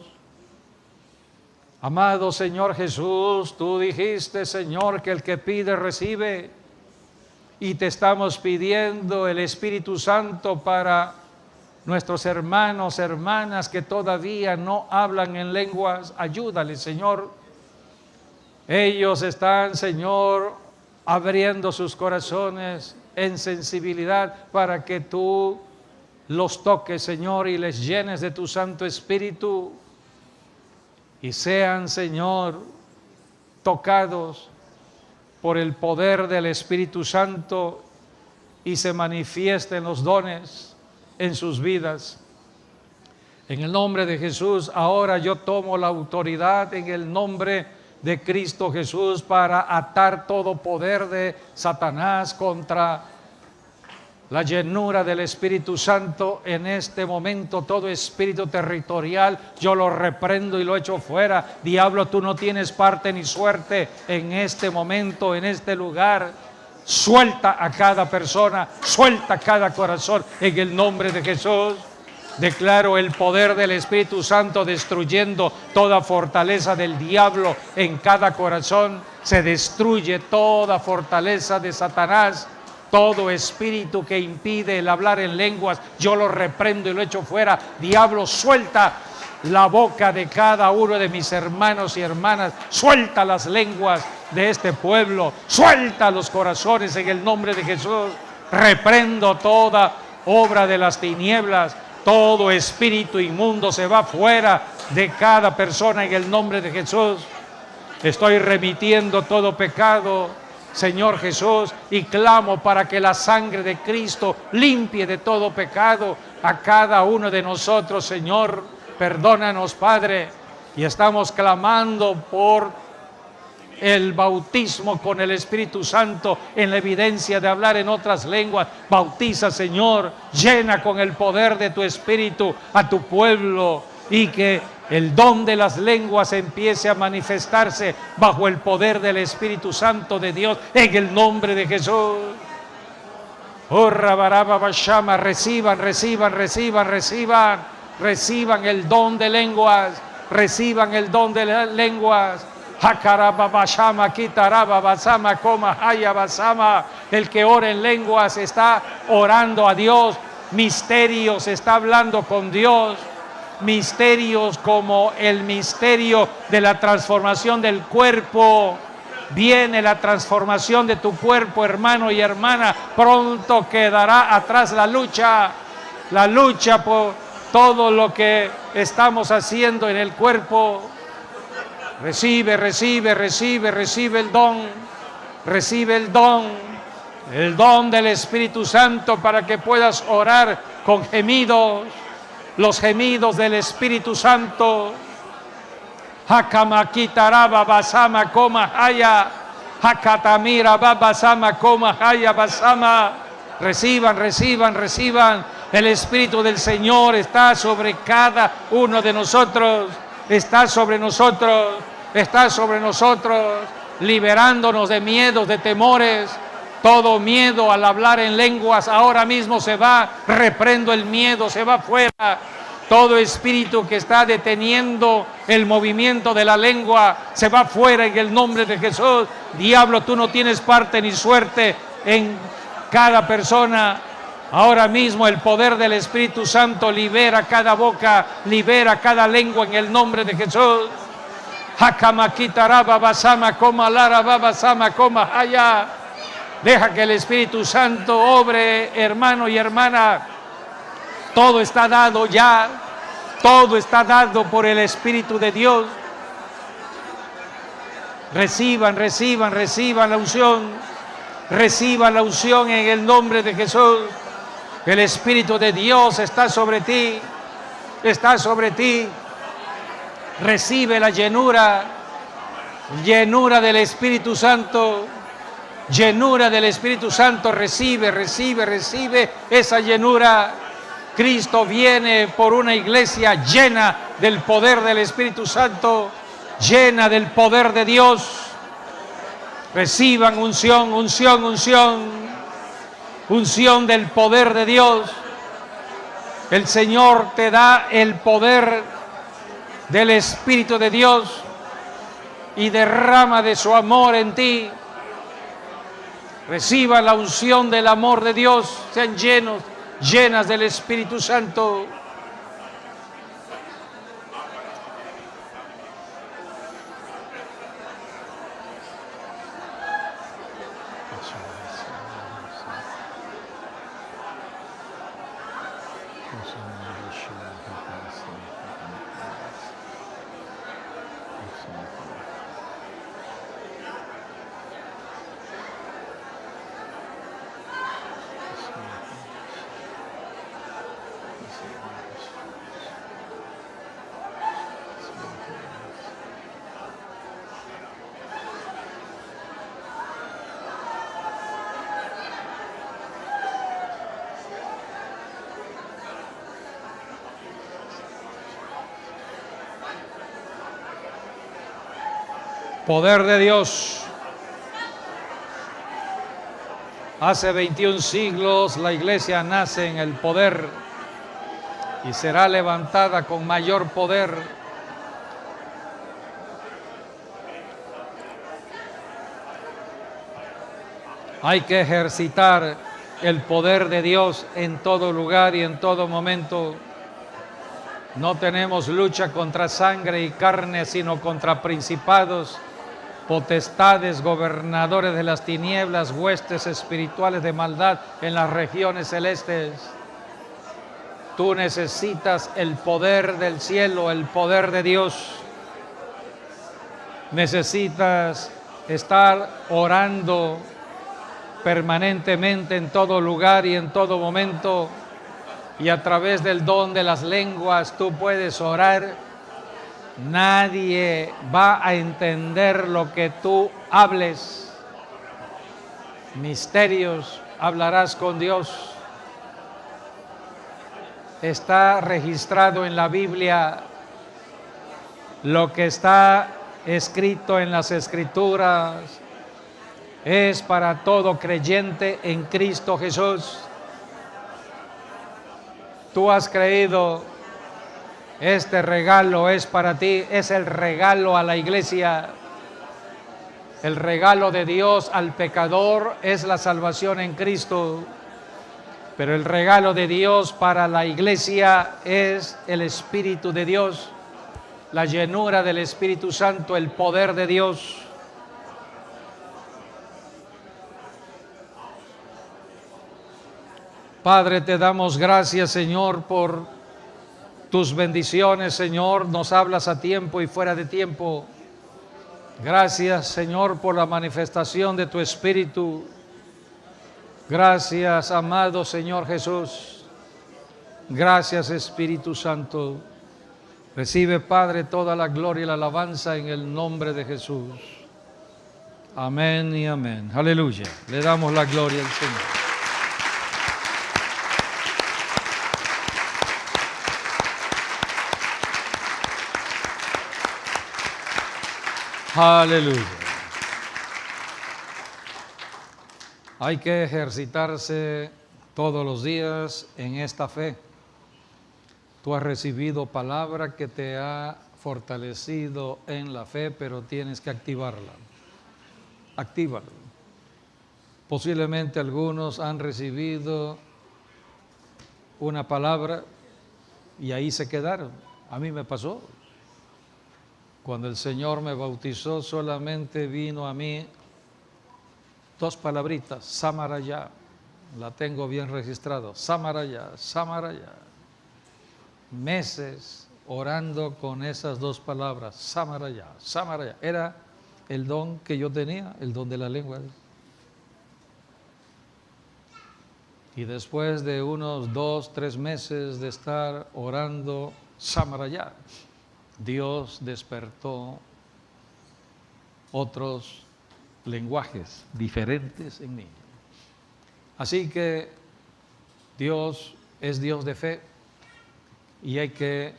Speaker 3: Amado Señor Jesús, tú dijiste, Señor, que el que pide recibe, y te estamos pidiendo el Espíritu Santo para nuestros hermanos, hermanas que todavía no hablan en lenguas. Ayúdales, Señor. Ellos están, Señor, abriendo sus corazones en sensibilidad para que tú los toques, Señor, y les llenes de tu Santo Espíritu y sean, Señor, tocados por el poder del Espíritu Santo y se manifiesten los dones en sus vidas. En el nombre de Jesús, ahora yo tomo la autoridad en el nombre de Cristo Jesús para atar todo poder de Satanás contra la llenura del Espíritu Santo. En este momento, todo espíritu territorial, yo lo reprendo y lo echo fuera. Diablo, tú no tienes parte ni suerte en este momento, en este lugar. Suelta a cada persona, suelta a cada corazón en el nombre de Jesús. Declaro el poder del Espíritu Santo destruyendo toda fortaleza del diablo en cada corazón. Se destruye toda fortaleza de Satanás. Todo espíritu que impide el hablar en lenguas, yo lo reprendo y lo echo fuera. Diablo, suelta la boca de cada uno de mis hermanos y hermanas. Suelta las lenguas de este pueblo. Suelta los corazones en el nombre de Jesús. Reprendo toda obra de las tinieblas. Todo espíritu inmundo se va fuera de cada persona en el nombre de Jesús. Estoy remitiendo todo pecado, Señor Jesús, y clamo para que la sangre de Cristo limpie de todo pecado a cada uno de nosotros, Señor. Perdónanos, Padre, y estamos clamando por el bautismo con el Espíritu Santo en la evidencia de hablar en otras lenguas. Bautiza, Señor, llena con el poder de tu Espíritu a tu pueblo y que el don de las lenguas empiece a manifestarse bajo el poder del Espíritu Santo de Dios en el nombre de Jesús. Oh, Rabaraba Bashama, reciban el don de lenguas, reciban el don de las lenguas. El que ora en lenguas está orando a Dios. Misterios, está hablando con Dios. Misterios como el misterio de la transformación del cuerpo. Viene la transformación de tu cuerpo, hermano y hermana. Pronto quedará atrás la lucha todo lo que estamos haciendo en el cuerpo. Recibe, recibe, recibe, recibe el don. Recibe el don del Espíritu Santo para que puedas orar con gemidos, los gemidos del Espíritu Santo. Hakamakitaraba basama koma haya, hakatamira babasama koma haya basama. Reciban, reciban, reciban. El Espíritu del Señor está sobre cada uno de nosotros. Está sobre nosotros. Está sobre nosotros. Liberándonos de miedos, de temores. Todo miedo al hablar en lenguas ahora mismo se va. Reprendo el miedo, se va fuera. Todo espíritu que está deteniendo el movimiento de la lengua se va fuera en el nombre de Jesús. Diablo, tú no tienes parte ni suerte en cada persona. Ahora mismo el poder del Espíritu Santo libera cada boca, libera cada lengua en el nombre de Jesús. Hakamakitaraba basama koma lara babasama koma haya. Deja que el Espíritu Santo obre, hermano y hermana. Todo está dado ya. Todo está dado por el Espíritu de Dios. Reciban, reciban, reciban la unción. Reciban la unción en el nombre de Jesús. El Espíritu de Dios está sobre ti. Está sobre ti. Recibe la llenura. Llenura del Espíritu Santo. Llenura del Espíritu Santo. Recibe, recibe, recibe esa llenura. Cristo viene por una iglesia llena del poder del Espíritu Santo, llena del poder de Dios. Reciban unción, unción, unción, unción del poder de Dios. El Señor te da el poder del Espíritu de Dios y derrama de su amor en ti. Reciban la unción del amor de Dios, sean llenos, llenas del Espíritu Santo. Poder de Dios. Hace 21 siglos la iglesia nace en el poder y será levantada con mayor poder. Hay que ejercitar el poder de Dios en todo lugar y en todo momento. No tenemos lucha contra sangre y carne, sino contra principados, potestades, gobernadores de las tinieblas, huestes espirituales de maldad en las regiones celestes. Tú necesitas el poder del cielo, el poder de Dios. Necesitas estar orando permanentemente en todo lugar y en todo momento. Y a través del don de las lenguas tú puedes orar. Nadie va a entender lo que tú hables. Misterios hablarás con Dios. Está registrado en la Biblia lo que está escrito en las Escrituras. Es para todo creyente en Cristo Jesús. Tú has creído, este regalo es para ti, es el regalo a la iglesia. El regalo de Dios al pecador es la salvación en Cristo. Pero el regalo de Dios para la iglesia es el Espíritu de Dios, la llenura del Espíritu Santo, el poder de Dios. Padre, te damos gracias, Señor, por tus bendiciones, Señor, nos hablas a tiempo y fuera de tiempo. Gracias, Señor, por la manifestación de tu Espíritu. Gracias, amado Señor Jesús. Gracias, Espíritu Santo. Recibe, Padre, toda la gloria y la alabanza en el nombre de Jesús. Amén y amén. Aleluya. Le damos la gloria al Señor. Aleluya. Hay que ejercitarse todos los días en esta fe. Tú has recibido palabra que te ha fortalecido en la fe, pero tienes que activarla. Actívalo. Posiblemente algunos han recibido una palabra y ahí se quedaron. A mí me pasó. Cuando el Señor me bautizó, solamente vino a mí 2 palabritas, Samaraya. La tengo bien registrado, Samaraya, Samaraya. Meses orando con esas 2 palabras, Samaraya, Samaraya. Era el don que yo tenía, el don de la lengua. Y después de unos 2, 3 meses de estar orando Samaraya, Dios despertó otros lenguajes diferentes en mí. Así que Dios es Dios de fe y hay que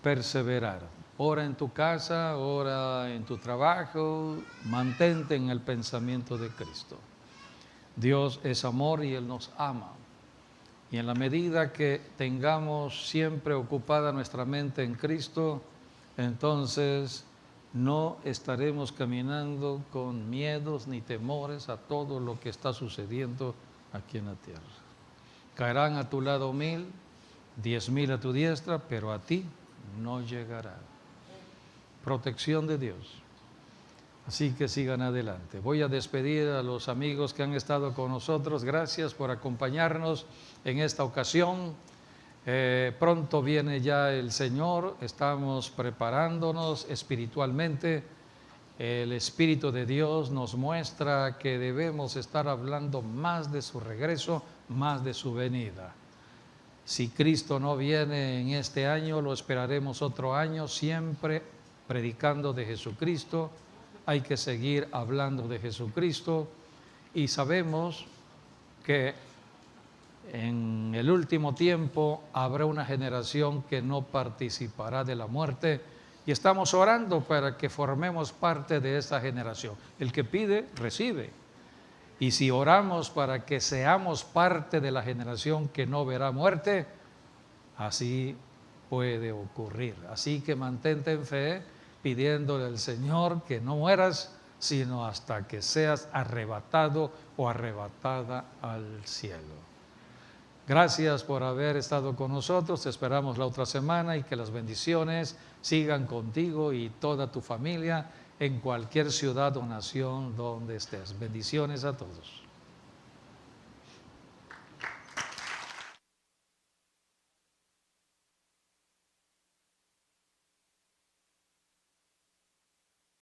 Speaker 3: perseverar. Ora en tu casa, ora en tu trabajo, mantente en el pensamiento de Cristo. Dios es amor y Él nos ama. Y en la medida que tengamos siempre ocupada nuestra mente en Cristo, entonces no estaremos caminando con miedos ni temores a todo lo que está sucediendo aquí en la tierra. Caerán a tu lado 1000, 10,000 a tu diestra, pero a ti no llegará. Protección de Dios. Así que sigan adelante. Voy a despedir a los amigos que han estado con nosotros. Gracias por acompañarnos en esta ocasión. Pronto viene ya el Señor, estamos preparándonos espiritualmente. El Espíritu de Dios nos muestra que debemos estar hablando más de su regreso, más de su venida. Si Cristo no viene en este año, lo esperaremos otro año, siempre predicando de Jesucristo. Hay que seguir hablando de Jesucristo y sabemos que en el último tiempo habrá una generación que no participará de la muerte y estamos orando para que formemos parte de esa generación. El que pide, recibe. Y si oramos para que seamos parte de la generación que no verá muerte, así puede ocurrir. Así que mantente en fe, pidiéndole al Señor que no mueras, sino hasta que seas arrebatado o arrebatada al cielo. Gracias por haber estado con nosotros, te esperamos la otra semana y que las bendiciones sigan contigo y toda tu familia en cualquier ciudad o nación donde estés. Bendiciones a todos.